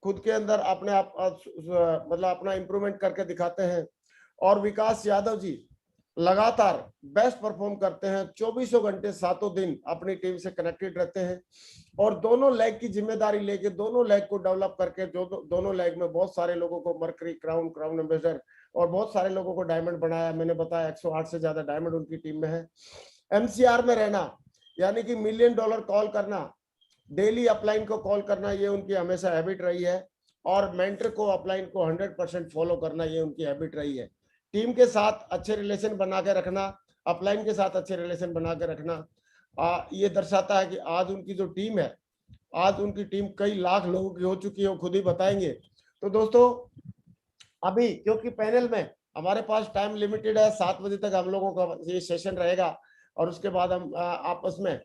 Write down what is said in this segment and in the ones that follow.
खुद के अंदर अपने आप मतलब अपना इंप्रूवमेंट करके दिखाते हैं। और विकास यादव जी लगातार बेस्ट परफॉर्म करते हैं, 24 घंटे 7 दिन अपनी टीम से कनेक्टेड रहते हैं और दोनों लेग की जिम्मेदारी लेके दोनों लेग को डेवलप करके जो दोनों लेग में बहुत सारे लोगों को मर्करी, क्राउन एम्बेसडर और बहुत सारे लोगों को डायमंड बनाया। मैंने बताया 108 से ज्यादा डायमंड उनकी टीम में है। एमसीआर में रहना यानी कि $1 मिलियन कॉल करना, डेली अपलाइन को कॉल करना, ये उनकी हमेशा हैबिट रही है। और मेंटर को अपलाइन को 100% फॉलो करना, ये उनकी हैबिट रही है। टीम के साथ अच्छे रिलेशन बना के रखना, अपलाइन के साथ अच्छे रिलेशन बना के रखना, ये दर्शाता है कि आज उनकी जो टीम है, आज उनकी टीम कई लाख लोगों की हो चुकी है, वो खुद ही बताएंगे। तो दोस्तों अभी क्योंकि पैनल में हमारे पास टाइम लिमिटेड है, 7 बजे तक हम लोगों का ये सेशन रहेगा और उसके बाद हम आपस में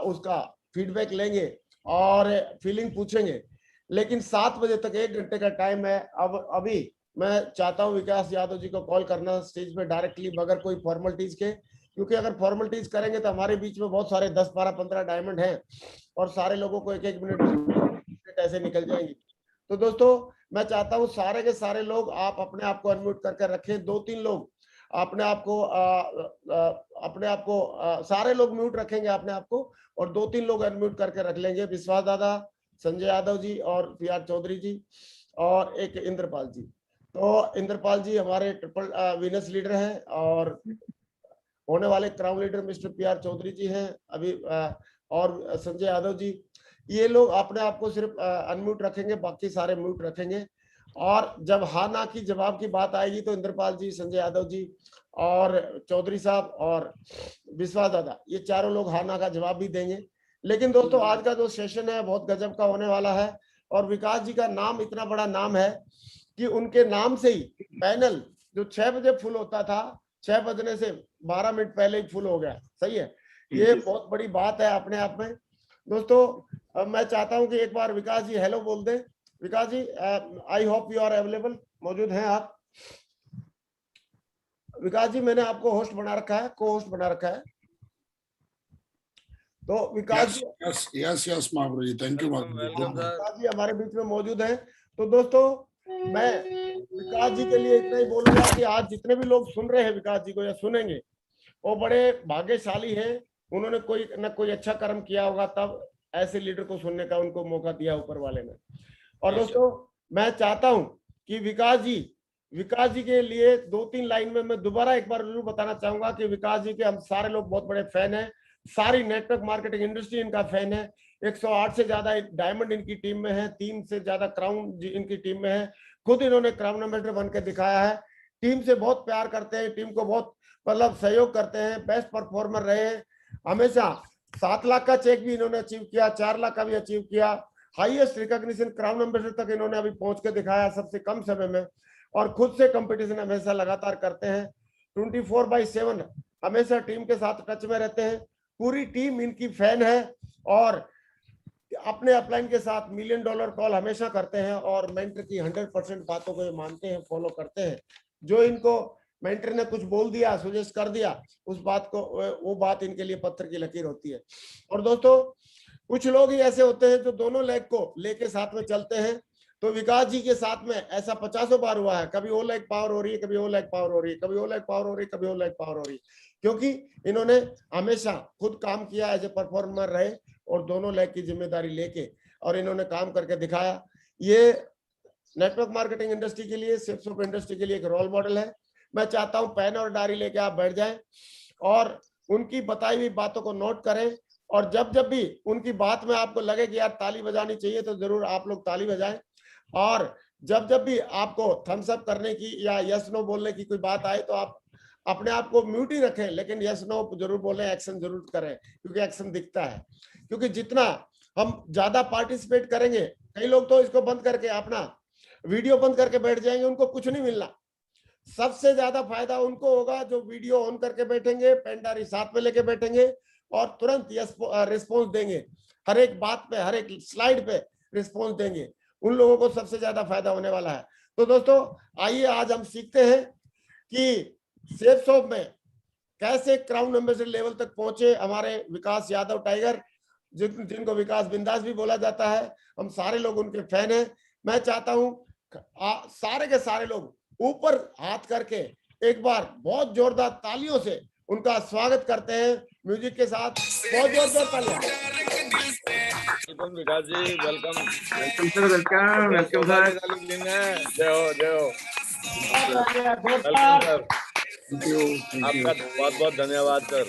उसका फीडबैक लेंगे और फीलिंग पूछेंगे। लेकिन 7 बजे तक 1 घंटे का टाइम है। अब अभी मैं चाहता हूं विकास यादव जी को कॉल करना स्टेज पे डायरेक्टली, बगैर कोई फॉर्मेलिटीज के, क्योंकि अगर फॉर्मेलिटीज करेंगे तो हमारे बीच में बहुत सारे 10, 12, 15 डायमंड हैं और सारे लोगों को 1-1 मिनट ऐसे निकल जाएंगे। तो दोस्तों मैं चाहता हूं सारे के सारे लोग आप अपने आप को अनम्यूट करके रखें। 2-3 लोग अपने आप को सारे लोग म्यूट रखेंगे अपने आप को और 2-3 लोग अनम्यूट करके रख लेंगे। विश्वास दादा, संजय यादव जी और PR चौधरी जी और एक इंद्रपाल जी। तो इंद्रपाल जी हमारे ट्रिपल विनर्स लीडर हैं और होने वाले crown leader mister PR Chaudhary ji हैं अभी, और संजय यादव जी। ये लोग अपने आप को सिर्फ अनम्यूट रखेंगे, बाकी सारे म्यूट रखेंगे। और जब हाँ ना की जवाब की बात आएगी तो इंद्रपाल जी, संजय यादव जी और चौधरी साहब और विश्वास दादा, ये चारों लोग हाँ ना का जवाब भी देंगे। लेकिन दोस्तों आज का जो सेशन है बहुत गजब का होने वाला है और विकास जी का नाम इतना बड़ा नाम है कि उनके नाम से ही पैनल जो 6 बजे फुल होता था, 6 बजने से 12 मिनट पहले ही फुल हो गया। सही है, ये बहुत बड़ी बात है अपने आप में। दोस्तों मैं चाहता हूं कि एक बार विकास जी हेलो बोल दें। Vikas ji I hope you are available, मौजूद हैं आप? विकास जी मैंने आपको होस्ट बना रखा है, को होस्ट बना रखा है। तो Vikas yes Mahaprabhu ji, thank you Vikas ji हमारे बीच में मौजूद हैं। तो दोस्तों मैं विकास जी के लिए इतना ही बोलूंगा कि आज जितने भी लोग सुन रहे हैं विकास जी को या सुनेंगे, वो बड़े भाग्यशाली हैं। उन्होंने कोई न कोई अच्छा कर्म किया होगा तब ऐसे लीडर को सुनने का उनको मौका दिया ऊपर वाले ने। और दोस्तों मैं चाहता हूं कि विकास जी के लिए 2-3 लाइन में मैं दोबारा एक बार जरूर बताना चाहूंगा कि विकास जी के हम सारे लोग बहुत बड़े फैन हैं। सारी नेटवर्क मार्केटिंग इंडस्ट्री इनका फैन है। 108 से ज्यादा डायमंड इनकी टीम में है, 3 से ज्यादा क्राउन इनकी टीम में है। खुद इन्होंने क्राउन एम्बेसडर बन के दिखाया है। टीम से बहुत प्यार करते हैं, टीम को बहुत मतलब सहयोग करते हैं, बेस्ट परफॉर्मर रहे हैं हमेशा। 7 लाख का चेक भी इन्होंने अचीव किया, 4 लाख का भी अचीव किया। हाईएस्ट रिकॉग्निशन क्राउन एम्बेसडर तक इन्होंने अभी पहुंच के दिखाया सबसे कम समय में। और खुद से कंपटीशन हमेशा लगातार करते हैं, 24/7 हमेशा टीम के साथ टच में रहते हैं। पूरी टीम इनकी फैन है और अपने अपलाइन के साथ $1 मिलियन कॉल हमेशा करते हैं और मेंटर की 100% बातों को ये मानते हैं, फॉलो करते हैं। जो इनको मेंटर ने कुछ बोल दिया, सजेस्ट कर दिया, उस बात को, वो बात इनके लिए पत्थर की लकीर होती है। और दोस्तों कुछ लोग ही ऐसे होते हैं जो दोनों लेग को लेके साथ में चलते हैं। तो विकास जी के साथ में ऐसा 50 बार हुआ है, कभी वो लेग पावर हो रही है, कभी वो लेग पावर हो रही है, कभी वो लेग पावर हो रही है, कभी वो लेग पावर हो रही है, क्योंकि इन्होंने हमेशा खुद काम किया, एज ए परफॉर्मर रहे और दोनों लेग की जिम्मेदारी लेके और इन्होंने काम करके दिखाया। ये नेटवर्क मार्केटिंग इंडस्ट्री के लिए, सिप्स ऑफ इंडस्ट्री के लिए एक रोल मॉडल है। मैं चाहता हूं पेन और डायरी लेके आप बैठ जाएं और उनकी बताई हुई बातों को नोट करें और जब जब भी उनकी बात में आपको लगे कि यार ताली बजानी चाहिए तो जरूर आप लोग ताली बजाएं। और जब जब भी आपको थम्स अप करने की या यस नो बोलने की कोई बात आए तो आप अपने आप को म्यूट ही रखें, लेकिन यस नो जरूर बोलें, एक्शन जरूर करें, क्योंकि एक्शन दिखता है। क्योंकि जितना हम ज्यादा पार्टिसिपेट करेंगे, कई लोग तो इसको बंद करके अपना वीडियो बंद करके बैठ जाएंगे, उनको कुछ नहीं मिलना। सबसे ज्यादा फायदा उनको होगा जो वीडियो ऑन करके बैठेंगे, पेन डायरी साथ में लेके बैठेंगे और तुरंत यस रिस्पॉन्स देंगे, हर एक बात पे, हर एक स्लाइड पे रिस्पॉन्स देंगे। उन लोगों को सबसे ज्यादा फायदा होने वाला है। तो दोस्तों आइए आज हम सीखते हैं कि सेफ शॉप में कैसे क्राउन एम्बेसडर लेवल तक पहुंचे हमारे विकास यादव टाइगर, जिनको विकास बिंदास भी बोला जाता है। हम सारे लोग उनके फैन हैं। मैं चाहता हूं सारे के सारे लोग ऊपर हाथ करके एक बार बहुत जोरदार तालियों से उनका स्वागत करते हैं म्यूजिक के साथ। बहुत जोरदार तालियां। वेलकम विकास जी, वेलकम सर, वेलकम सर। जय हो जय हो। वेलकम सर, आपका बहुत बहुत धन्यवाद सर।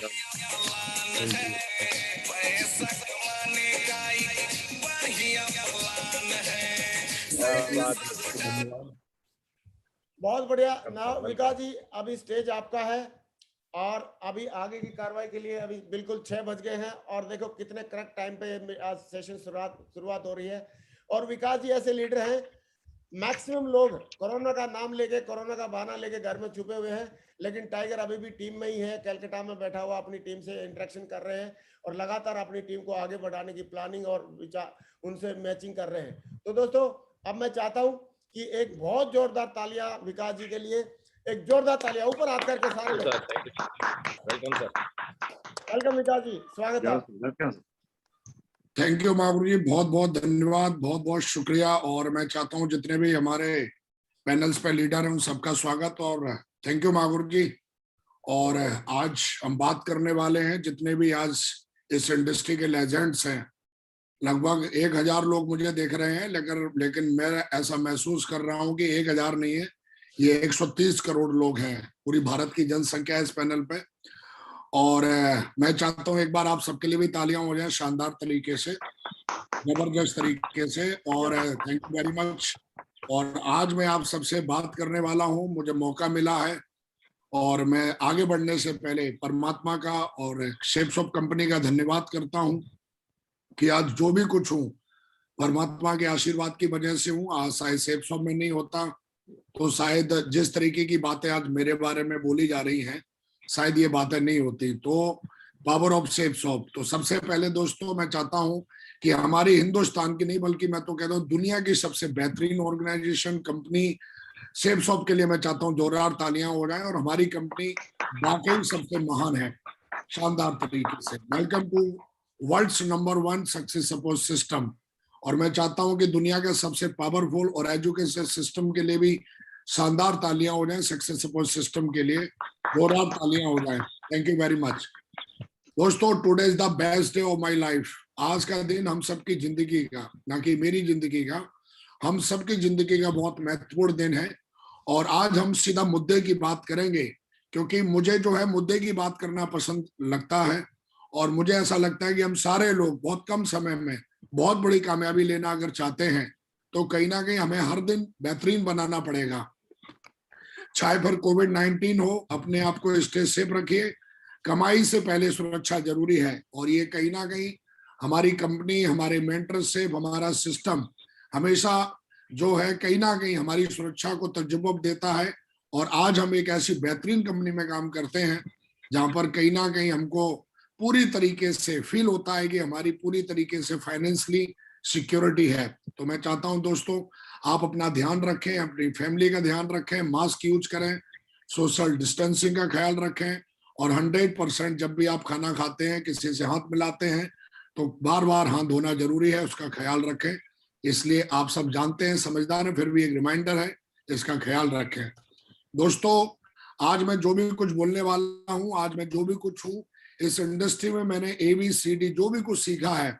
बहुत बढ़िया। नाउ विकास जी, अभी स्टेज आपका है और अभी आगे की कार्रवाई के लिए अभी बिल्कुल 6 बज गए हैं और देखो कितने करेक्ट टाइम पे आज सेशन शुरुआत हो रही है। और विकास जी ऐसे लीडर हैं, मैक्सिमम लोग कोरोना का नाम लेके, कोरोना का बहाना लेके घर में छुपे हुए हैं, लेकिन टाइगर अभी भी टीम में ही है, कलकत्ता में बैठा हुआ अपनी टीम से इंटरेक्शन कर रहे हैं और लगातार अपनी टीम को आगे बढ़ाने की प्लानिंग और विचार उनसे मैचिंग कर रहे हैं। तो दोस्तों, अब मैं चाहता हूं कि एक बहुत जोरदार तालियां विकास जी के लिए, एक जोरदार तालियां ऊपर हाथ करके सारे लोग। Welcome sir. वेलकम विकास जी, स्वागत है। थैंक यू महागुरु जी, बहुत बहुत धन्यवाद, बहुत बहुत शुक्रिया। और मैं चाहता हूँ जितने भी हमारे पैनल्स पे लीडर हैं उन सबका स्वागत और थैंक यू महागुरु जी। और आज हम बात करने वाले हैं, जितने भी आज इस इंडस्ट्री के लेजेंड्स हैं, लगभग 1000 लोग मुझे देख रहे हैं, लेकिन मैं ऐसा महसूस कर रहा हूँ कि 1000 नहीं है, ये 130 करोड़ लोग हैं, पूरी भारत की जनसंख्या है इस पैनल पे। और मैं चाहता हूँ एक बार आप सबके लिए भी तालियां हो जाए शानदार तरीके से, जबरदस्त तरीके से। और थैंक यू वेरी मच। और आज मैं आप सबसे बात करने वाला हूँ, मुझे मौका मिला है और मैं आगे बढ़ने से पहले परमात्मा का और शेप्स ऑफ कंपनी का धन्यवाद करता हूँ कि आज जो भी कुछ हूँ परमात्मा के आशीर्वाद की वजह से हूँ। आज शायद शेप्स ऑफ में नहीं होता तो शायद जिस तरीके की बातें आज मेरे बारे में बोली जा रही हैं शायद ये बातें नहीं होती। तो पावर ऑफ शेप्स ऑफ। तो सबसे पहले दोस्तों मैं चाहता हूं कि हमारी हिंदुस्तान की नहीं बल्कि मैं तो कहता हूं दुनिया की सबसे बेहतरीन ऑर्गेनाइजेशन कंपनी शेप्स ऑफ के लिए मैं चाहता हूं जोरदार तालियां हो जाए। और हमारी कंपनी वाकई सबसे महान है शानदार तरीके से। Welcome to world's number 1 success support system. और मैं चाहता हूं कि दुनिया के सबसे पावरफुल और एजुकेशन सिस्टम के लिए भी शानदार तालियां हो जाएं, सक्सेस सपोर्ट सिस्टम के लिए जोरदार तालियां हो जाएं। थैंक यू वेरी मच दोस्तों। Today is the best day of my life. आज का दिन हम सबकी जिंदगी का, ना कि मेरी जिंदगी का, हम सबकी जिंदगी का बहुत महत्वपूर्ण दिन है। और आज हम सीधा मुद्दे की बात करेंगे, क्योंकि मुझे जो है मुद्दे की बात करना पसंद लगता है। और मुझे ऐसा लगता है कि हम सारे लोग बहुत कम समय में बहुत बड़ी कामयाबी लेना अगर चाहते हैं तो कहीं ना कहीं हमें हर दिन बेहतरीन बनाना पड़ेगा। चाहे फिर कोविड-19 हो, अपने आप को स्टे सेफ रखिए। कमाई से पहले सुरक्षा जरूरी है। और ये कहीं ना कहीं हमारी कंपनी, हमारे मेंटरशिप, हमारा सिस्टम हमेशा जो है कहीं ना कहीं हमारी सुरक्षा को तजुर्बा देता है। और आज हम एक ऐसी बेहतरीन कंपनी में काम करते हैं जहां पर कहीं ना कहीं हमको पूरी तरीके से फील होता है कि हमारी पूरी तरीके से फाइनेंशियली सिक्योरिटी है। तो मैं चाहता हूं दोस्तों आप अपना ध्यान रखें, अपनी फैमिली का ध्यान रखें, मास्क यूज करें, सोशल डिस्टेंसिंग का ख्याल रखें। और 100% जब भी आप खाना खाते हैं, किसी से हाथ मिलाते हैं तो बार बार हाथ धोना जरूरी है, उसका ख्याल रखें। इसलिए आप सब जानते हैं, समझदार हैं, फिर भी एक रिमाइंडर है, इसका ख्याल रखें। दोस्तों आज मैं जो भी कुछ बोलने वाला हूं, आज मैं जो भी कुछ हूं, इस इंडस्ट्री में मैंने ABCD जो भी कुछ सीखा है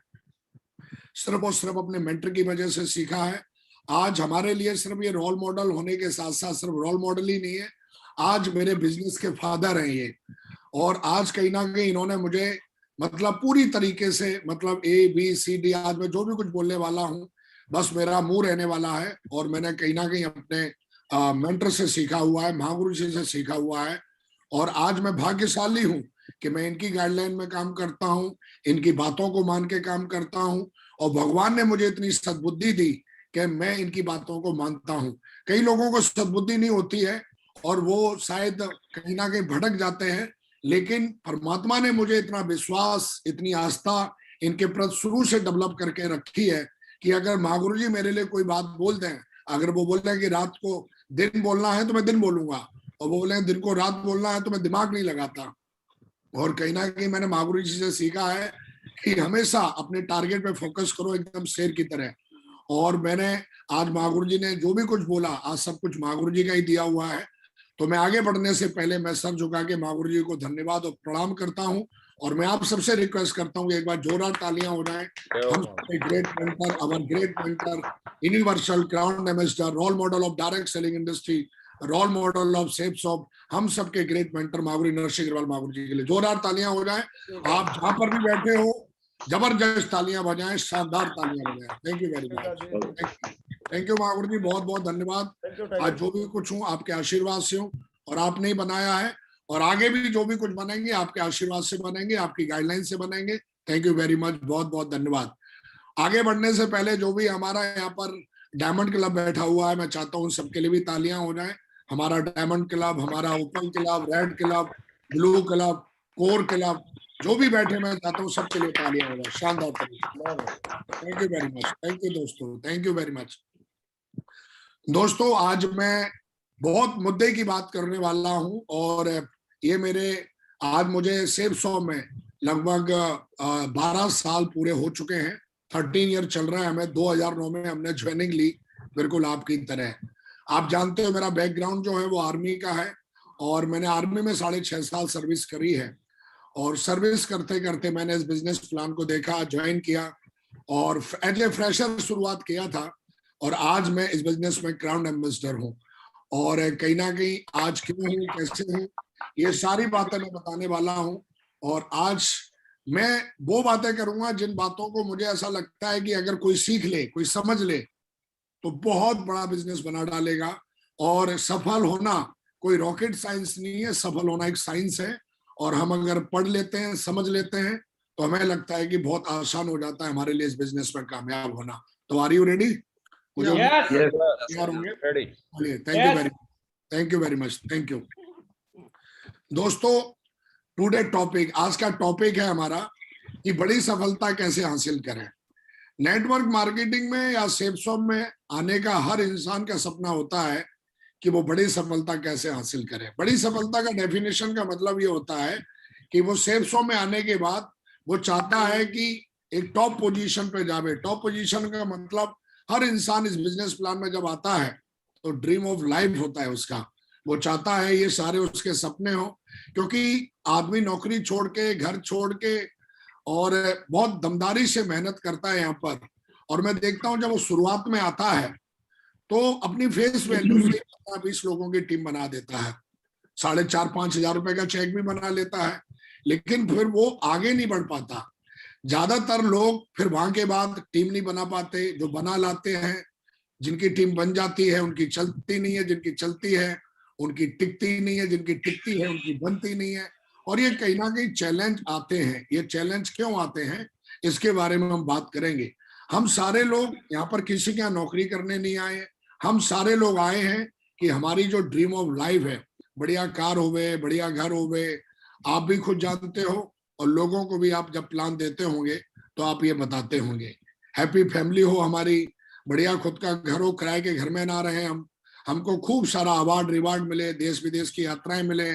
सिर्फ और सिर्फ अपने मेंटर की वजह से सीखा है। आज हमारे लिए सिर्फ ये रोल मॉडल होने के साथ साथ सिर्फ रोल मॉडल ही नहीं है, आज मेरे बिजनेस के फादर हैं ये। और आज कहीं ना कहीं इन्होंने मुझे मतलब पूरी तरीके से मतलब ABCD आज मैं जो भी कुछ बोलने वाला हूँ बस मेरा मुंह रहने वाला है। और मैंने कहीं ना कहीं अपने मेंटर से सीखा हुआ है, महागुरु जी से सीखा हुआ है। और आज मैं भाग्यशाली हूँ कि मैं इनकी गाइडलाइन में काम करता हूँ, इनकी बातों को मान के काम करता हूँ। और भगवान ने मुझे इतनी सद्बुद्धि दी कि मैं इनकी बातों को मानता हूँ। कई लोगों को सद्बुद्धि नहीं होती है और वो शायद कहीं ना कहीं भटक जाते हैं, लेकिन परमात्मा ने मुझे इतना विश्वास, इतनी आस्था इनके प्रति शुरू से डेवलप करके रखी है कि अगर महागुरु जी मेरे लिए कोई बात बोल दें, अगर वो बोल रहे हैं कि रात को दिन बोलना है तो मैं दिन बोलूंगा, और वो बोले दिन को रात बोलना है तो मैं दिमाग नहीं लगाता। और कहीं ना कहीं मैंने महागुरु जी से सीखा है कि हमेशा अपने टारगेट पे फोकस करो, एकदम शेर की तरह। और मैंने आज महागुरु जी ने जो भी कुछ बोला, आज सब कुछ महागुरु जी का ही दिया हुआ है। तो मैं आगे बढ़ने से पहले मैं सर झुका के महागुरु जी को धन्यवाद और प्रणाम करता हूं। और मैं आप सबसे रिक्वेस्ट करता हूं एक बार जोरदार तालियां हो जाए। हम great mentor, our great mentor, universal crown ambassador, role model of direct selling industry, role model of Safe Shop, हम सबके ग्रेट मेंटर महागुरु नरसिंह अग्रवाल महागुरु जी के लिए जोरदार तालियां हो जाए। आप जहां पर भी बैठे हो जबरदस्त तालियां बजाएं, शानदार तालियां बजाएं। Thank you very much. Thank you Mahaguru ji, बहुत बहुत धन्यवाद। आज जो भी कुछ हूँ आपके आशीर्वाद से हूँ और आपने ही बनाया है, और आगे भी जो भी कुछ बनेंगे आपके आशीर्वाद से बनेंगे, आपकी गाइडलाइन से बनेंगे। थैंक यू वेरी मच, बहुत बहुत धन्यवाद। आगे बढ़ने से पहले जो भी हमारा यहाँ पर डायमंड क्लब बैठा हुआ है, मैं चाहता हूँ सबके लिए भी तालियां हो जाए। हमारा डायमंड क्लब, हमारा open club, red club, blue club, core club, जो भी बैठे मैं चाहता हूँ सबके लिए तालियां हो जाए, शानदार तरीके। Thank you very much, thank you दोस्तों, थैंक यू वेरी मच। दोस्तों आज मैं बहुत मुद्दे की बात करने वाला हूं, और ये मेरे आज मुझे सेफ शॉप में लगभग 12 साल पूरे हो चुके हैं। 13 ईयर चल रहा है हमें। 2009 में हमने ज्वाइनिंग ली, बिल्कुल आपकी तरह। आप जानते हो मेरा बैकग्राउंड जो है वो आर्मी का है, और मैंने आर्मी में 6.5 साल सर्विस करी है। और सर्विस करते करते मैंने इस बिजनेस प्लान को देखा, ज्वाइन किया, और एज ए फ्रेशर शुरुआत किया था, और आज मैं इस बिजनेस में क्राउन एम्बेसडर हूँ। और कहीं ना कहीं आज क्यों हूँ, कैसे हूँ, ये सारी बातें मैं बताने वाला हूँ। और आज मैं वो बातें करूंगा जिन बातों को मुझे ऐसा लगता है कि अगर कोई सीख ले, कोई समझ ले, तो बहुत बड़ा बिजनेस बना डालेगा। और सफल होना कोई रॉकेट साइंस नहीं है, सफल होना एक साइंस है। और हम अगर पढ़ लेते हैं, समझ लेते हैं, तो हमें लगता है कि बहुत आसान हो जाता है हमारे लिए इस बिजनेस में कामयाब होना। तो आर यू रेडी? मुझे तैयार होंगे? Thank you very much, thank you. दोस्तों टुडे टॉपिक, आज का टॉपिक है हमारा कि बड़ी सफलता कैसे हासिल करें। नेटवर्क मार्केटिंग में या सेफ शॉप में आने का हर इंसान का सपना होता है कि वो बड़ी सफलता कैसे हासिल करे। बड़ी सफलता का डेफिनेशन का मतलब ये होता है कि वो सेफ शॉप में आने के बाद वो चाहता है कि एक टॉप पोजीशन पे जावे। टॉप पोजीशन का मतलब हर इंसान इस बिजनेस प्लान में जब आता है तो ड्रीम ऑफ लाइफ होता है उसका। वो चाहता है ये सारे उसके सपने हो, क्योंकि आदमी नौकरी छोड़ के, घर छोड़ के, और बहुत दमदारी से मेहनत करता है यहाँ पर। और मैं देखता हूँ जब वो शुरुआत में आता है तो अपनी फेस वैल्यू से 20 लोगों की टीम बना देता है, 4,500-5 हजार रुपए का चेक भी बना लेता है, लेकिन फिर वो आगे नहीं बढ़ पाता। ज्यादातर लोग फिर वहां के बाद टीम नहीं बना पाते। जो बना लाते हैं, जिनकी टीम बन जाती है उनकी चलती नहीं है, जिनकी चलती है उनकी टिकती नहीं है, जिनकी टिकती है उनकी बनती नहीं है। और ये कहीं ना कहीं चैलेंज आते हैं। ये चैलेंज क्यों आते हैं, इसके बारे में हम बात करेंगे। हम सारे लोग यहाँ पर किसी के यहाँ नौकरी करने नहीं आए, हम सारे लोग आए हैं कि हमारी जो ड्रीम ऑफ लाइफ है, बढ़िया कार होवे, बढ़िया घर होवे, आप भी खुद जानते हो, और लोगों को भी आप जब प्लान देते होंगे तो आप ये बताते होंगे। हैप्पी फैमिली हो हमारी, बढ़िया खुद का घर हो, किराए के घर में ना रहे हम, हमको खूब सारा अवार्ड रिवार्ड मिले, देश विदेश की यात्राएं मिले।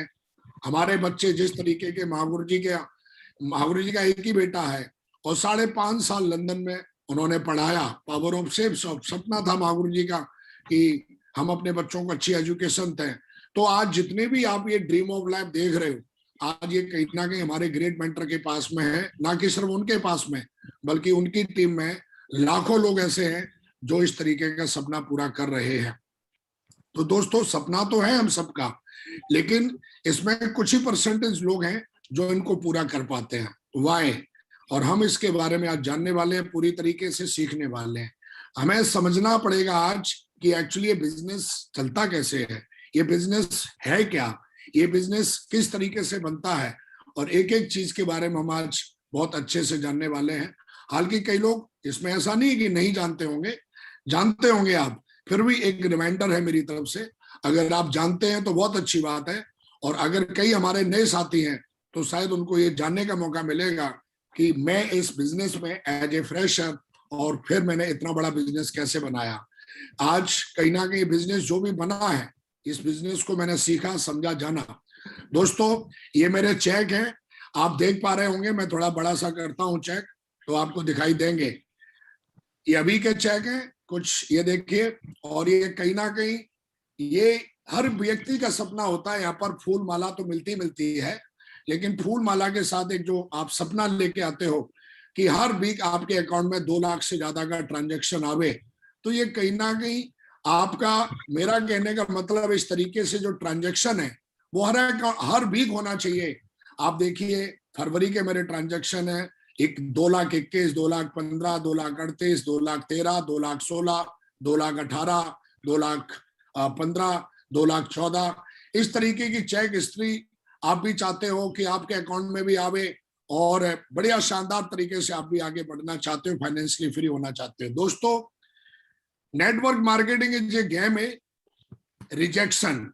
हमारे बच्चे जिस तरीके के, महागुरु जी का एक ही बेटा है और 5.5 साल लंदन में उन्होंने पढ़ाया। पावर ऑफ सेफ शॉप सपना था महागुरु जी का कि हम अपने बच्चों को अच्छी एजुकेशन दें। तो आज जितने भी आप ये ड्रीम ऑफ लाइफ देख रहे हो, आज ये कहीं ना कहीं हमारे ग्रेट मेंटर के पास में है। ना कि सिर्फ उनके पास में, बल्कि उनकी टीम में लाखों लोग ऐसे हैं जो इस तरीके का सपना पूरा कर रहे हैं। तो दोस्तों सपना तो है हम सबका, लेकिन इसमें कुछ ही परसेंटेज लोग हैं जो इनको पूरा कर पाते हैं। वाई? और हम इसके बारे में आज जानने वाले हैं, पूरी तरीके से सीखने वाले हैं। हमें समझना पड़ेगा आज कि एक्चुअली ये बिजनेस चलता कैसे है, ये बिजनेस है क्या, ये बिजनेस किस तरीके से बनता है, और एक एक चीज के बारे में हम आज बहुत अच्छे से जानने वाले हैं। हालांकि कई लोग इसमें ऐसा नहीं कि नहीं जानते होंगे, जानते होंगे आप, फिर भी एक रिमाइंडर है मेरी तरफ से, अगर आप जानते हैं तो बहुत अच्छी बात है। और अगर कई हमारे नए साथी हैं तो शायद उनको ये जानने का मौका मिलेगा कि मैं इस बिजनेस में एज ए फ्रेशर, और फिर मैंने इतना बड़ा बिजनेस कैसे बनाया। आज कहीं ना कहीं बिजनेस जो भी बना है, इस बिजनेस को मैंने सीखा, समझा, जाना। दोस्तों ये मेरे चेक हैं, आप देख पा रहे होंगे, मैं थोड़ा बड़ा सा करता हूं चेक तो आपको दिखाई देंगे। ये अभी के चेक हैं, कुछ ये देखिए, और ये कहीं ना कहीं ये हर व्यक्ति का सपना होता है। यहाँ पर फूल माला तो मिलती है, लेकिन फूल माला के साथ एक जो आप सपना लेके आते हो कि हर वीक आपके अकाउंट में 2 लाख से ज्यादा का ट्रांजैक्शन आवे, तो ये कहीं ना कहीं आपका, मेरा कहने का मतलब इस तरीके से जो ट्रांजैक्शन है वो हर वीक होना चाहिए। आप देखिए फरवरी के मेरे ट्रांजैक्शन है 2,21,000, 2,15,000, 2,38,000, 2,13,000, 2,16,000, 2,18,000, 2,15,000, 2,14,000, इस तरीके की चेक हिस्ट्री आप भी चाहते हो कि आपके अकाउंट में भी आवे और बढ़िया शानदार तरीके से आप भी आगे बढ़ना चाहते हो, फाइनेंशियली फ्री होना चाहते हो। दोस्तों, network marketing is a game है रिजेक्शन।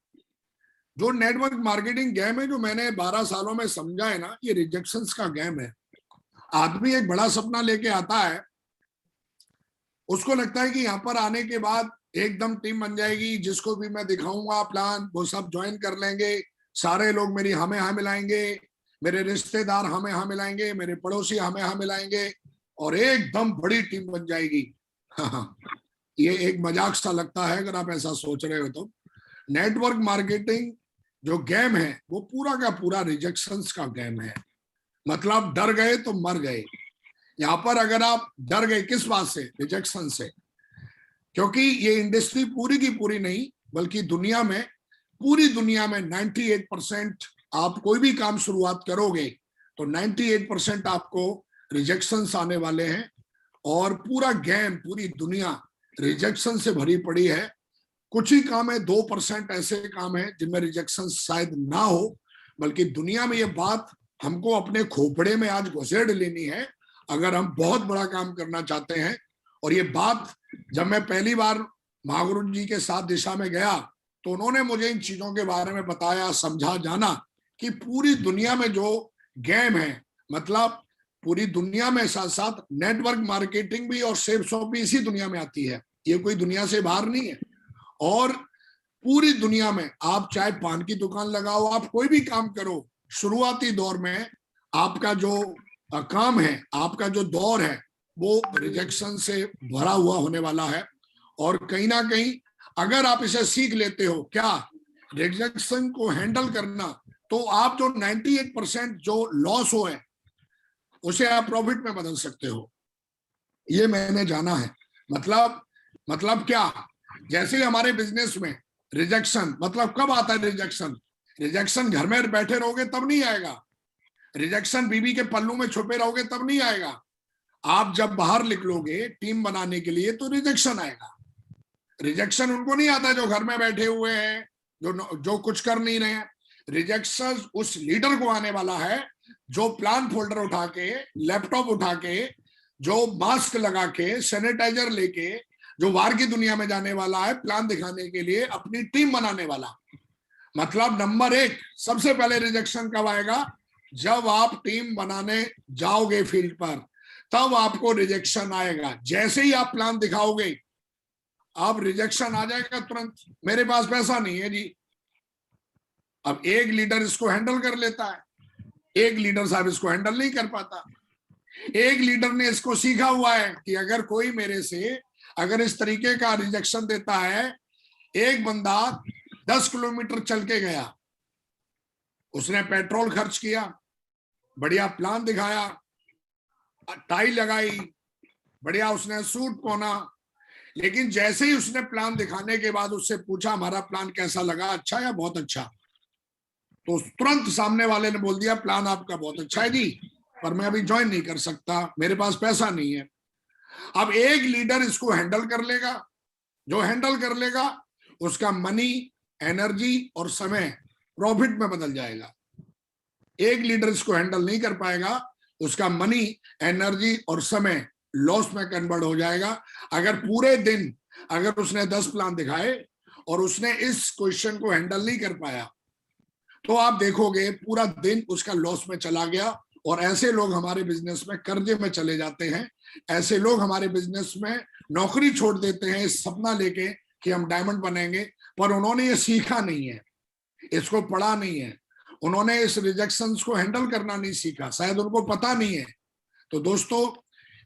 जो नेटवर्क मार्केटिंग गेम है जो मैंने 12 सालों में समझा है ना, ये रिजेक्शंस का गेम है। आदमी एक बड़ा सपना लेके आता है, उसको लगता है कि यहाँ पर आने के बाद एकदम टीम बन जाएगी, जिसको भी मैं दिखाऊंगा प्लान वो सब ज्वाइन कर लेंगे, सारे लोग मेरी हमें हाँ मिलाएंगे, मेरे रिश्तेदार हमें हाँ मिलाएंगे, मेरे पड़ोसी हमें हाँ मिलाएंगे और एकदम बड़ी टीम बन जाएगी। ये एक मजाक सा लगता है अगर आप ऐसा सोच रहे हो तो। नेटवर्क मार्केटिंग जो गेम है वो पूरा का पूरा रिजेक्शंस का गेम है। मतलब डर गए तो मर गए। यहाँ पर अगर आप डर गए किस बात से? रिजेक्शन से। क्योंकि ये इंडस्ट्री पूरी की पूरी नहीं बल्कि दुनिया में, पूरी दुनिया में 98% आप कोई भी काम शुरुआत करोगे तो 98% आपको रिजेक्शंस आने वाले हैं और पूरा गेम, पूरी दुनिया रिजेक्शन से भरी पड़ी है। कुछ ही काम है, 2% ऐसे काम है जिनमें रिजेक्शन शायद ना हो, बल्कि दुनिया में ये बात हमको अपने खोपड़े में आज घुसेड़ लेनी है अगर हम बहुत बड़ा काम करना चाहते हैं। और ये बात जब मैं पहली बार महागुरु जी के साथ दिशा में गया तो उन्होंने मुझे इन चीजों के बारे में बताया, समझा, जाना कि पूरी दुनिया में जो गेम है, मतलब पूरी दुनिया में साथ साथ नेटवर्क मार्केटिंग भी और सेल्स शॉप भी इसी दुनिया में आती है, ये कोई दुनिया से बाहर नहीं है। और पूरी दुनिया में आप चाहे पान की दुकान लगाओ, आप कोई भी काम करो, शुरुआती दौर में आपका जो काम है, आपका जो दौर है वो रिजेक्शन से भरा हुआ होने वाला है। और कहीं ना कहीं अगर आप इसे सीख लेते हो क्या रिजेक्शन को हैंडल करना, तो आप जो 98% जो लॉस हो है उसे आप प्रॉफिट में बदल सकते हो। ये मैंने जाना है। मतलब क्या, जैसे ही हमारे बिजनेस में रिजेक्शन, मतलब कब आता है रिजेक्शन? रिजेक्शन घर में बैठे रहोगे तब नहीं आएगा, रिजेक्शन बीवी के पल्लू में छुपे रहोगे तब नहीं आएगा। आप जब बाहर निकलोगे टीम बनाने के लिए तो रिजेक्शन आएगा। रिजेक्शन उनको नहीं आता जो घर में बैठे हुए हैं, जो कुछ कर नहीं रहे हैं। रिजेक्शन उस लीडर को आने वाला है जो प्लान फोल्डर उठा के, लैपटॉप उठा के, जो मास्क लगा के, सैनिटाइजर लेके, जो बाहर की दुनिया में जाने वाला है प्लान दिखाने के लिए, अपनी टीम बनाने वाला। मतलब नंबर 1 सबसे पहले रिजेक्शन कब आएगा? जब आप टीम बनाने जाओगे फील्ड पर, तब आपको रिजेक्शन आएगा। जैसे ही आप प्लान दिखाओगे अब रिजेक्शन आ जाएगा तुरंत। मेरे पास पैसा नहीं है जी। अब एक लीडर इसको हैंडल कर लेता है, एक लीडर साहब इसको हैंडल नहीं कर पाता। एक लीडर ने इसको सीखा हुआ है कि अगर कोई मेरे से अगर इस तरीके का रिजेक्शन देता है, एक बंदा 10 किलोमीटर चल के गया, उसने पेट्रोल खर्च किया, बढ़िया प्लान दिखाया, टाई लगाई, बढ़िया उसने सूट पहना, लेकिन जैसे ही उसने प्लान दिखाने के बाद उससे पूछा हमारा प्लान कैसा लगा, अच्छा या बहुत अच्छा, तो तुरंत सामने वाले ने बोल दिया प्लान आपका बहुत अच्छा है जी, पर मैं अभी ज्वाइन नहीं कर सकता, मेरे पास पैसा नहीं है। अब एक लीडर इसको हैंडल कर लेगा, जो हैंडल कर लेगा उसका मनी, एनर्जी और समय प्रॉफिट में बदल जाएगा। एक लीडर इसको हैंडल नहीं कर पाएगा, उसका मनी, एनर्जी और समय लॉस में कन्वर्ट हो जाएगा। अगर पूरे दिन अगर उसने 10 प्लान दिखाए और उसने इस क्वेश्चन को हैंडल नहीं कर पाया, तो आप देखोगे पूरा दिन उसका लॉस में चला गया। और ऐसे लोग हमारे बिजनेस में कर्जे में चले जाते हैं, ऐसे लोग हमारे बिजनेस में नौकरी छोड़ देते हैं इस सपना लेके कि हम डायमंड बनेंगे, पर उन्होंने ये सीखा नहीं है, इसको पढ़ा नहीं है, उन्होंने इस रिजेक्शंस को हैंडल करना नहीं सीखा, शायद उनको पता नहीं है। तो दोस्तों,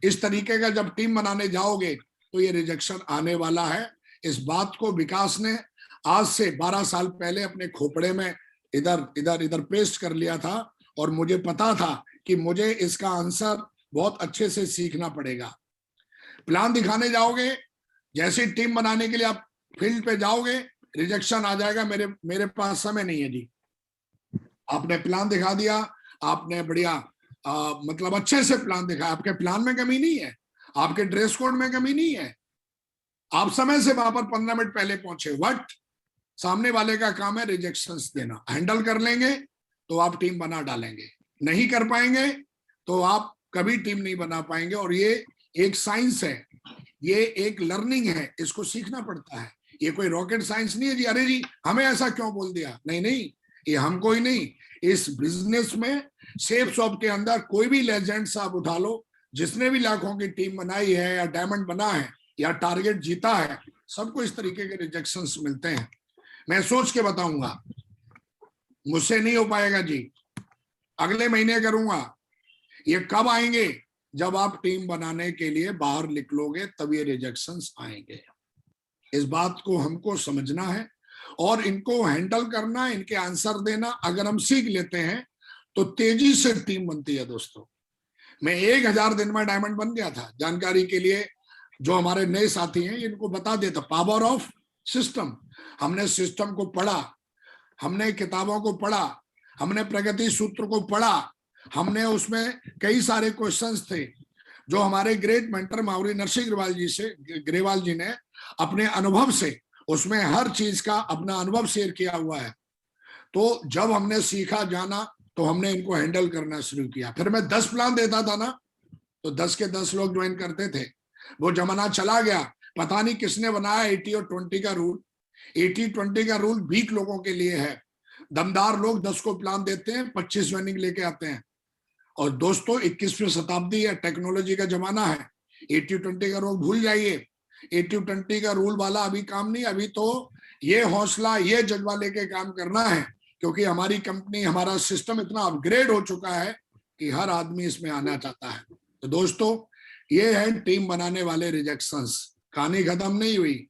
इस तरीके का जब टीम बनाने जाओगे तो ये रिजेक्शन आने वाला है। इस बात को विकास ने आज से 12 साल पहले अपने खोपड़े में इधर इधर इधर पेस्ट कर लिया था, और मुझे पता था कि मुझे इसका आंसर बहुत अच्छे से सीखना पड़ेगा। प्लान दिखाने जाओगे, जैसे टीम बनाने के लिए आप फील्ड पे जाओगे, रिजेक्शन आ जाएगा, मेरे पास समय नहीं है जी। आपने प्लान दिखा दिया, आपने बढ़िया मतलब अच्छे से प्लान दिखाया, आपके प्लान में कमी नहीं है, आपके ड्रेस कोड में कमी नहीं है, आप समय से वहां पर 15 मिनट पहले पहुंचे। वट सामने वाले का काम है रिजेक्शंस देना। हैंडल कर लेंगे तो आप टीम बना डालेंगे, नहीं कर पाएंगे तो आप कभी टीम नहीं बना पाएंगे। और ये एक साइंस है, ये एक लर्निंग है, इसको सीखना पड़ता है। ये कोई रॉकेट साइंस नहीं है जी, अरे जी हमें ऐसा क्यों बोल दिया, नहीं नहीं, ये हमको ही नहीं, इस बिजनेस में सेफ शॉप के अंदर कोई भी लेजेंड साहब उठा लो, जिसने भी लाखों की टीम बनाई है या डायमंड बना है या टारगेट जीता है, सबको इस तरीके के रिजेक्शंस मिलते हैं। मैं सोच के बताऊंगा, मुझसे नहीं हो पाएगा जी, अगले महीने करूंगा। ये कब आएंगे? जब आप टीम बनाने के लिए बाहर निकलोगे तब ये रिजेक्शंस आएंगे। इस बात को हमको समझना है और इनको हैंडल करना, इनके आंसर देना अगर हम सीख लेते हैं तो तेजी से टीम बनती है। दोस्तों, मैं 1000 दिन में डायमंड बन गया था। जानकारी के लिए जो हमारे नए साथी हैं इनको बता देता, पावर ऑफ सिस्टम। हमने सिस्टम को पढ़ा, हमने किताबों को पढ़ा, हमने प्रगति सूत्र को पढ़ा, हमने उसमें कई सारे क्वेश्चंस थे जो हमारे great mentor Maori Narasimha Grewal जी ने अपने अनुभव से, उसमें हर चीज का अपना अनुभव शेयर किया हुआ है। तो जब हमने सीखा जाना तो हमने इनको हैंडल करना शुरू किया। फिर मैं 10 प्लान देता था ना, तो 10 के 10 लोग ज्वाइन करते थे। वो जमाना चला गया, पता नहीं किसने बनाया 80 और 20 का रूल। 80-20 का रूल वीक लोगों के लिए है। दमदार लोग 10 को प्लान देते हैं, 25 ज्वाइनिंग लेके आते हैं। और दोस्तों 21वीं शताब्दी है, टेक्नोलॉजी का जमाना है। 80-20 का रूल भूल जाइए। 80-20 का रूल वाला अभी काम नहीं। अभी तो ये हौसला, ये जज्बा लेके काम करना है, क्योंकि हमारी कंपनी, हमारा सिस्टम इतना अपग्रेड हो चुका है कि हर आदमी इसमें आना चाहता है। तो दोस्तों, ये है टीम बनाने वाले रिजेक्शंस। कहानी खत्म नहीं हुई,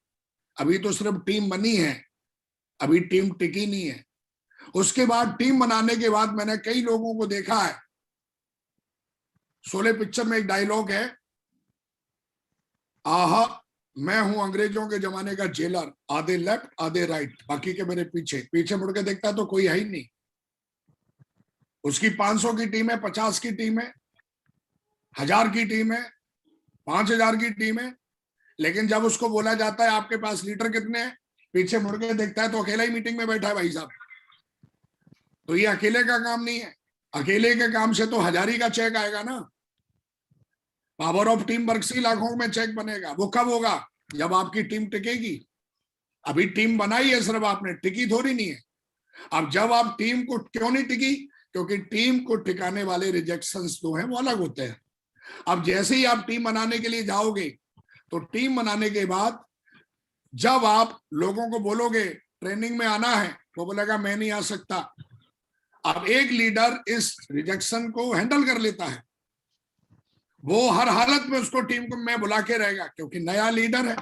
अभी तो सिर्फ टीम बनी है, अभी टीम टिकी नहीं है। उसके बाद टीम बनाने के बाद मैंने कई लोगों को देखा है। शोले पिक्चर में एक डायलॉग है, आहा मैं हूं अंग्रेजों के जमाने का जेलर, आधे लेफ्ट आधे राइट, बाकी के मेरे पीछे। पीछे मुड़ के देखता है तो कोई है ही नहीं। उसकी 500 की टीम है, 50 की टीम है, 1000 की टीम है, 5000 की टीम है, लेकिन जब उसको बोला जाता है आपके पास लीडर कितने हैं, पीछे मुड़ के देखता है तो अकेला ही मीटिंग में बैठा है भाई साहब। तो ये अकेले का काम नहीं है। अकेले के काम से तो 1000 का चेक आएगा ना। पावर ऑफ टीम वर्क से लाखों में चेक बनेगा। वो कब होगा? जब आपकी टीम टिकेगी। अभी टीम बनाई है सिर्फ आपने, टिकी थोड़ी नहीं है। अब जब आप टीम को, क्यों नहीं टिकी? क्योंकि टीम को टिकाने वाले रिजेक्शंस जो हैं वो अलग होते हैं। अब जैसे ही आप टीम बनाने के लिए जाओगे, तो टीम बनाने के बाद जब आप लोगों को बोलोगे ट्रेनिंग में आना है, वो बोलेगा मैं नहीं आ सकता। अब एक लीडर इस रिजेक्शन को हैंडल कर लेता है, वो हर हालत में उसको टीम को मैं बुला के रहेगा, क्योंकि नया लीडर है।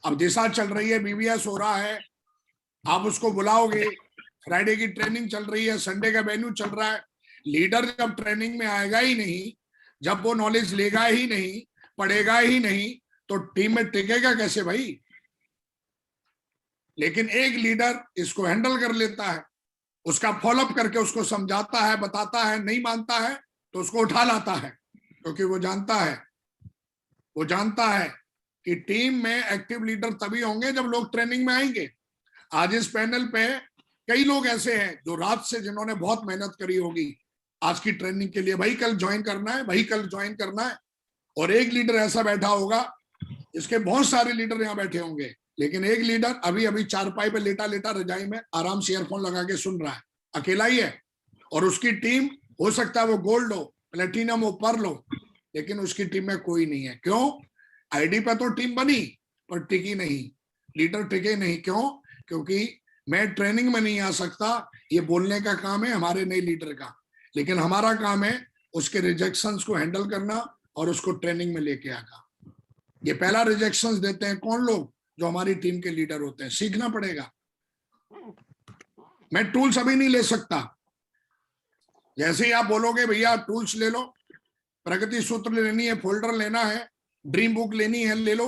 अब दिशा चल रही है, बीबीएस हो रहा है, आप उसको बुलाओगे, फ्राइडे की ट्रेनिंग चल रही है, संडे का वेन्यू चल रहा है। लीडर जब ट्रेनिंग में आएगा ही नहीं, जब वो नॉलेज लेगा ही नहीं, पढ़ेगा ही नहीं, तो टीम में टिकेगा कैसे भाई? लेकिन एक लीडर इसको हैंडल कर लेता है, उसका फॉलोअप करके उसको समझाता है, बताता है, नहीं मानता है तो उसको उठा लाता है, क्योंकि वो जानता है कि टीम में एक्टिव लीडर तभी होंगे जब लोग ट्रेनिंग में आएंगे। आज इस पैनल पे कई लोग ऐसे हैं जो रात से, जिन्होंने बहुत मेहनत करी होगी आज की ट्रेनिंग के लिए, भाई कल ज्वाइन करना है, भाई कल ज्वाइन करना है। और एक लीडर ऐसा बैठा होगा, इसके बहुत सारे लीडर यहाँ बैठे होंगे, लेकिन एक लीडर अभी अभी चारपाई पे लेटा लेटा रजाई में आराम से ईयरफोन लगा के सुन रहा है, अकेला ही है। और उसकी टीम हो सकता है वो गोल्ड हो, प्लेटिनम हो, पर्ल हो, लेकिन उसकी टीम में कोई नहीं है। क्यों? आईडी पे तो टीम बनी पर टिकी नहीं, लीडर टिके नहीं। क्यों? क्योंकि मैं ट्रेनिंग में नहीं आ सकता। ये बोलने का काम है हमारे नए लीडर का, लेकिन हमारा काम है उसके रिजेक्शंस को हैंडल करना और उसको ट्रेनिंग में लेके आना। ये पहला रिजेक्शंस देते हैं कौन लोग? जो हमारी टीम के लीडर होते हैं। सीखना पड़ेगा। मैं टूल्स अभी नहीं ले सकता। जैसे ही आप बोलोगे भैया टूल्स ले लो, प्रगति सूत्र लेनी है, फोल्डर लेना है, ड्रीम बुक लेनी है, ले लो।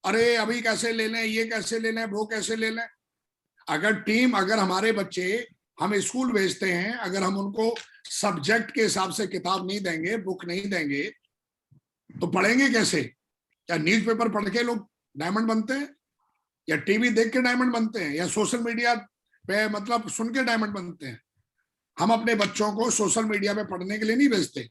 अरे अभी कैसे ले लें, ये कैसे ले लें, वो कैसे ले लें? अगर हमारे बच्चे हम स्कूल भेजते हैं, अगर हम उनको सब्जेक्ट के हिसाब से किताब नहीं देंगे, बुक नहीं देंगे, तो पढ़ेंगे कैसे? क्या न्यूज़पेपर पढ़ के लोग डायमंड बनते हैं, या टीवी देख के डायमंड बनते हैं, या सोशल मीडिया पे मतलब सुन के डायमंड बनते हैं? हम अपने बच्चों को सोशल मीडिया पे पढ़ने के लिए नहीं भेजते।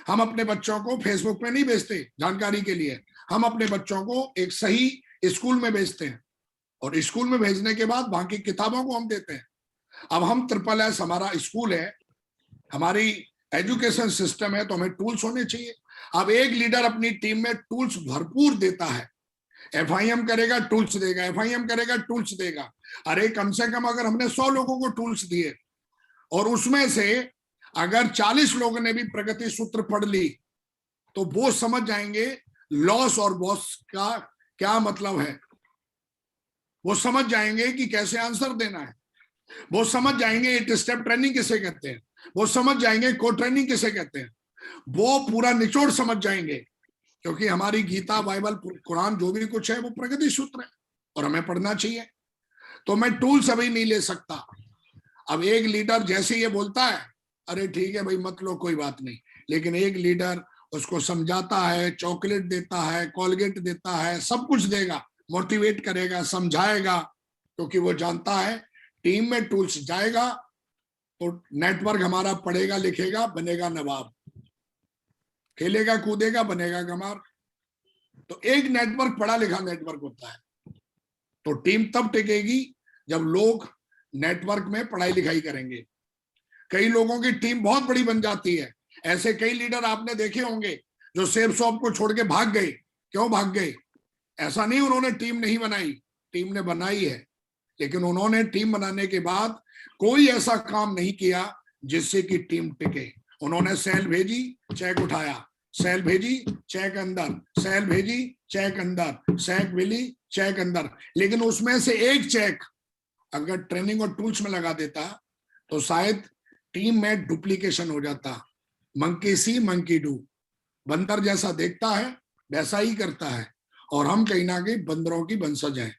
हम अपने बच्चों को फेसबुक पे नहीं भेजते जानकारी के लिए। हम अपने बच्चों को एक सही स्कूल में भेजते हैं, और स्कूल में भेजने के बाद वहां की किताबों को हम देते हैं। अब हम SSS हमारा स्कूल है, हमारी एजुकेशन सिस्टम है, तो हमें टूल्स होने चाहिए। अब एक लीडर अपनी टीम में टूल्स भरपूर देता है, FIM करेगा टूल्स देगा, FIM करेगा टूल्स देगा। अरे कम से कम अगर हमने 100 लोगों को टूल्स दिए और उसमें से अगर 40 लोगों ने भी प्रगति सूत्र पढ़ ली, तो वो समझ जाएंगे लॉस और बॉस का क्या मतलब है। वो समझ जाएंगे कि कैसे आंसर देना है। वो समझ जाएंगे 8 स्टेप ट्रेनिंग किसे कहते हैं। वो समझ जाएंगे को ट्रेनिंग किसे कहते हैं। वो पूरा निचोड़ समझ जाएंगे, क्योंकि हमारी गीता, बाइबल, कुरान जो भी कुछ है वो प्रगति सूत्र है, और हमें पढ़ना चाहिए। तो मैं टूल्स अभी नहीं ले सकता। अब एक लीडर जैसे ये बोलता है, अरे ठीक है भाई मत लो, कोई बात नहीं, लेकिन एक लीडर उसको समझाता है, चॉकलेट देता है, कोलगेट देता है, सब कुछ देगा, मोटिवेट करेगा, समझाएगा, क्योंकि वो जानता है टीम में टूल्स जाएगा तो नेटवर्क हमारा पढ़ेगा लिखेगा, बनेगा नवाब, खेलेगा कूदेगा, बनेगा गमार। तो एक नेटवर्क पढ़ा लिखा नेटवर्क होता है। तो टीम तब टिकेगी जब लोग नेटवर्क में पढ़ाई लिखाई करेंगे। कई लोगों की टीम बहुत बड़ी बन जाती है। ऐसे कई लीडर आपने देखे होंगे जो सेब शॉप को छोड़ के भाग गए। क्यों भाग गए? ऐसा नहीं उन्होंने टीम नहीं बनाई, टीम ने बनाई है, लेकिन उन्होंने टीम बनाने के बाद कोई ऐसा काम नहीं किया जिससे कि टीम टिके। उन्होंने सेल भेजी, चेक उठाया, सेल भेजी, चेक अंदर, सेल भेजी, चेक अंदर, चेक मिली, चेक अंदर। लेकिन उसमें से एक चेक अगर ट्रेनिंग और टूल्स में लगा देता तो शायद टीम में डुप्लीकेशन हो जाता। मंकी सी मंकी डू, बंदर जैसा देखता है वैसा ही करता है, और हम कहीं ना कहीं बंदरों की वंशज हैं।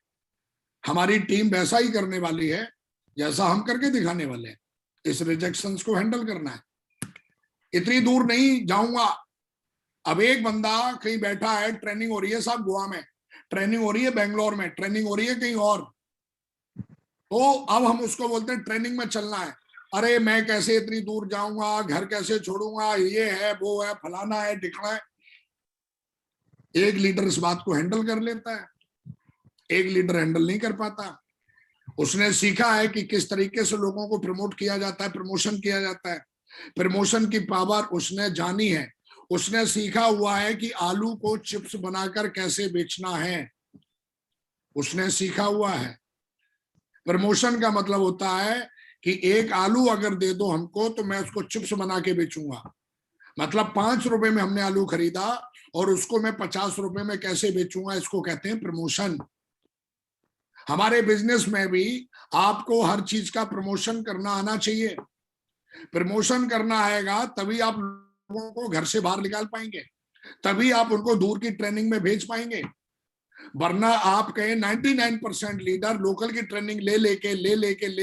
हमारी टीम वैसा ही करने वाली है जैसा हम करके दिखाने वाले हैं। इस रिजेक्शंस को हैंडल करना है। इतनी दूर नहीं जाऊंगा। अब एक बंदा कहीं बैठा है, ट्रेनिंग हो रही है साहब गोवा में, ट्रेनिंग हो रही है बेंगलोर में, ट्रेनिंग हो रही है कहीं और, तो अब हम उसको बोलते हैं ट्रेनिंग में चलना है। अरे मैं कैसे इतनी दूर जाऊंगा, घर कैसे छोड़ूंगा, ये है वो है, फलाना है ढिकना है। एक लीडर इस बात को हैंडल कर लेता है, एक लीडर हैंडल नहीं कर पाता। उसने सीखा है कि किस तरीके से लोगों को प्रमोट किया जाता है, प्रमोशन किया जाता है। प्रमोशन की पावर उसने जानी है। उसने सीखा हुआ है कि आलू को चिप्स बनाकर कैसे बेचना है, उसने सीखा हुआ है। प्रमोशन का मतलब होता है कि एक आलू अगर दे दो हमको तो मैं उसको चिप्स बना के बेचूंगा। मतलब 5 रुपए में हमने आलू खरीदा और उसको मैं 50 रुपए में कैसे बेचूंगा, इसको कहते हैं प्रमोशन। हमारे बिजनेस में भी आपको हर चीज का प्रमोशन करना आना चाहिए। प्रमोशन करना आएगा तभी आप लोगों को घर से बाहर निकाल पाएंगे, तभी आप उनको दूर की ट्रेनिंग में भेज पाएंगे। वरना आप कहें 99% लीडर लोकल की ट्रेनिंग ले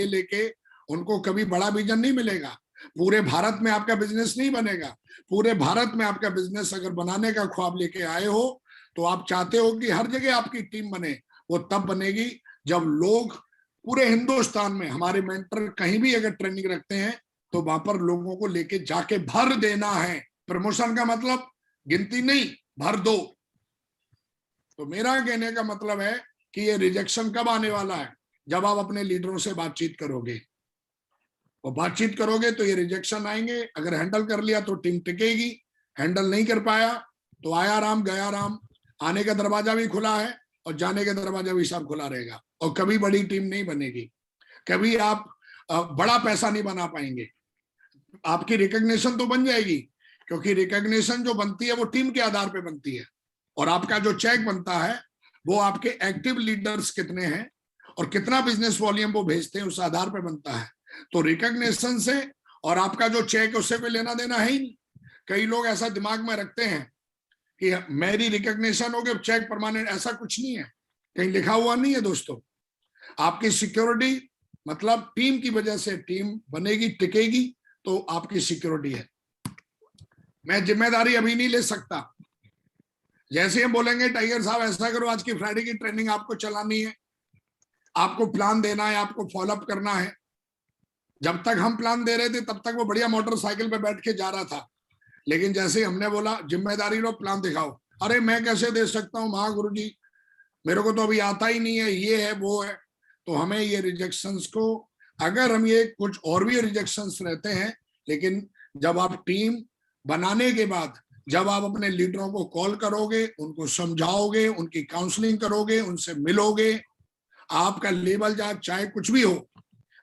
लेके उनको कभी बड़ा विजन नहीं मिलेगा। पूरे भारत में आपका बिजनेस नहीं बनेगा। पूरे भारत में आपका बिजनेस अगर बनाने का ख्वाब लेके आए हो तो आप चाहते हो कि हर जगह आपकी टीम बने। वो तब बनेगी जब लोग पूरे हिंदुस्तान में, हमारे मेंटर कहीं भी अगर ट्रेनिंग रखते हैं तो वहां पर लोगों को लेके जाके भर देना है। प्रमोशन का मतलब गिनती नहीं, भर दो। तो मेरा कहने का मतलब है कि ये रिजेक्शन कब आने वाला है? जब आप अपने लीडरों से बातचीत करोगे, और बातचीत करोगे तो ये रिजेक्शन आएंगे। अगर हैंडल कर लिया तो टीम टिकेगी, हैंडल नहीं कर पाया तो आया राम गया राम। आने का दरवाजा भी खुला है और जाने का दरवाजा भी सब खुला रहेगा, और कभी बड़ी टीम नहीं बनेगी। कभी आप बड़ा पैसा नहीं बना पाएंगे। आपकी रिकॉग्निशन तो बन जाएगी, क्योंकि रिकॉग्निशन जो बनती है वो टीम के आधार पे बनती है, और आपका जो चेक बनता है वो आपके एक्टिव लीडर्स कितने हैं और कितना बिजनेस वॉल्यूम वो भेजते हैं उस आधार पर बनता है। तो रिकॉग्निशन से और आपका जो चेक उससे कोई लेना देना है ही नहीं। कई लोग ऐसा दिमाग में रखते हैं कि मेरी रिकॉग्निशन होगी चेक परमानेंट, ऐसा कुछ नहीं है, कहीं लिखा हुआ नहीं है दोस्तों। आपकी सिक्योरिटी मतलब टीम की वजह से टीम बनेगी टिकेगी तो आपकी सिक्योरिटी है। मैं जिम्मेदारी अभी नहीं ले सकता। जैसे हम बोलेंगे टाइगर साहब ऐसा करो, आज की फ्राइडे की ट्रेनिंग आपको चलानी है, आपको प्लान देना है, आपको फॉलोअप करना है। जब तक हम प्लान दे रहे थे तब तक वो बढ़िया मोटरसाइकिल पे बैठ के जा रहा था, लेकिन जैसे हमने बोला जिम्मेदारी लो, प्लान दिखाओ, अरे मैं कैसे दे सकता हूँ महागुरु जी, मेरे को तो अभी आता ही नहीं है, ये है वो है। तो हमें ये रिजेक्शंस को, अगर हम ये कुछ और भी रिजेक्शंस रहते हैं, लेकिन जब आप टीम बनाने के बाद जब आप अपने लीडरों को कॉल करोगे, उनको समझाओगे, उनकी काउंसलिंग करोगे, उनसे मिलोगे, आपका लेवल चाहे कुछ भी हो,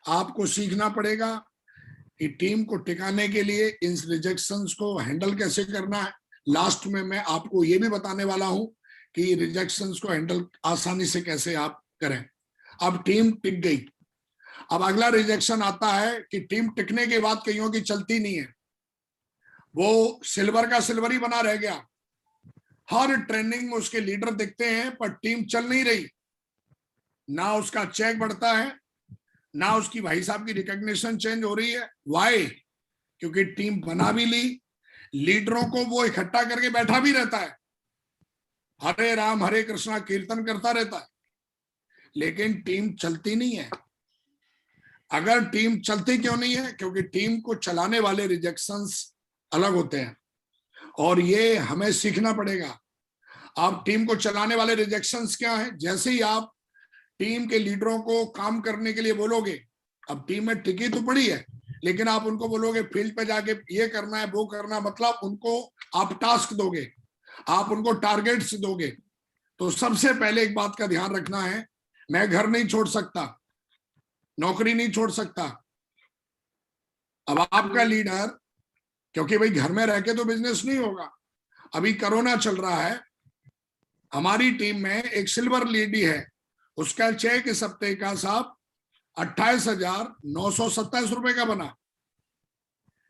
आपको सीखना पड़ेगा कि टीम को टिकाने के लिए इन रिजेक्शंस को हैंडल कैसे करना है। लास्ट में मैं आपको ये भी बताने वाला हूं कि रिजेक्शंस को हैंडल आसानी से कैसे आप करें। अब टीम टिक गई, अब अगला रिजेक्शन आता है कि टीम टिकने के बाद कईयों की चलती नहीं है, वो सिल्वर का सिल्वर ही बना रह गया। हर ट्रेनिंग में उसके लीडर दिखते हैं पर टीम चल नहीं रही, ना उसका चेक बढ़ता है, ना उसकी भाई साहब की रिकॉग्निशन चेंज हो रही है। वाई? क्योंकि टीम बना भी ली, लीडरों को वो इकट्ठा करके बैठा भी रहता है, हरे राम हरे कृष्णा कीर्तन करता रहता है, लेकिन टीम चलती नहीं है। अगर टीम चलती क्यों नहीं है? क्योंकि टीम को चलाने वाले रिजेक्शंस अलग होते हैं और ये हमें सीखना पड़ेगा। आप टीम को चलाने वाले रिजेक्शंस क्या है? जैसे ही आप टीम के लीडरों को काम करने के लिए बोलोगे, अब टीम में टिकी तो पड़ी है, लेकिन आप उनको बोलोगे फील्ड पे जाके ये करना है वो करना, मतलब उनको आप टास्क दोगे, आप उनको टारगेट्स दोगे। तो सबसे पहले एक बात का ध्यान रखना है, मैं घर नहीं छोड़ सकता, नौकरी नहीं छोड़ सकता। अब आपका लीडर, क्योंकि भाई घर में रह के तो बिजनेस नहीं होगा, अभी कोरोना चल रहा है, हमारी टीम में एक सिल्वर लेडी है, उसका चेक इस हफ्ते का साहब 28,927 रुपए का बना।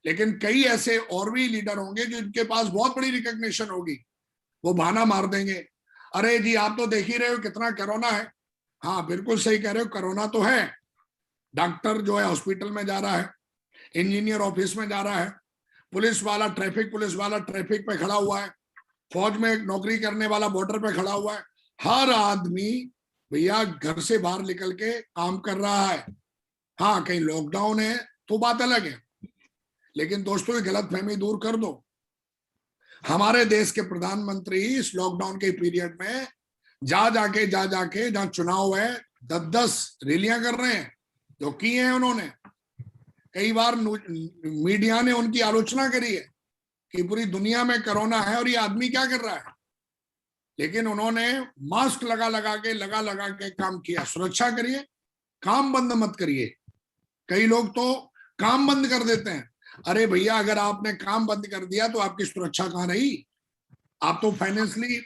लेकिन कई ऐसे और भी लीडर होंगे जिनके पास बहुत बड़ी रिकॉग्निशन होगी, वो बहाना मार देंगे, अरे जी आप तो देख ही रहे हो कितना कोरोना है। हाँ बिल्कुल सही कह रहे हो, कोरोना तो है। डॉक्टर जो है हॉस्पिटल में जा रहा है, इंजीनियर ऑफिस में जा रहा है, पुलिस वाला ट्रैफिक पे खड़ा हुआ है, फौज में नौकरी करने वाला बॉर्डर पे खड़ा हुआ है, हर आदमी भैया घर से बाहर निकल के काम कर रहा है। हाँ कहीं लॉकडाउन है तो बात अलग है, लेकिन दोस्तों ये गलतफहमी दूर कर दो। हमारे देश के प्रधानमंत्री इस लॉकडाउन के पीरियड में जा जाके जहां चुनाव है 10-10 रैलियां कर रहे हैं, जो की हैं उन्होंने। कई बार मीडिया ने उनकी आलोचना करी है कि पूरी दुनिया में कोरोना है और ये आदमी क्या कर रहा है, लेकिन उन्होंने मास्क लगा के काम किया। सुरक्षा करिए, काम बंद मत करिए। कई लोग तो काम बंद कर देते हैं। अरे भैया अगर आपने काम बंद कर दिया तो आपकी सुरक्षा कहां रही? आप तो फाइनेंशियली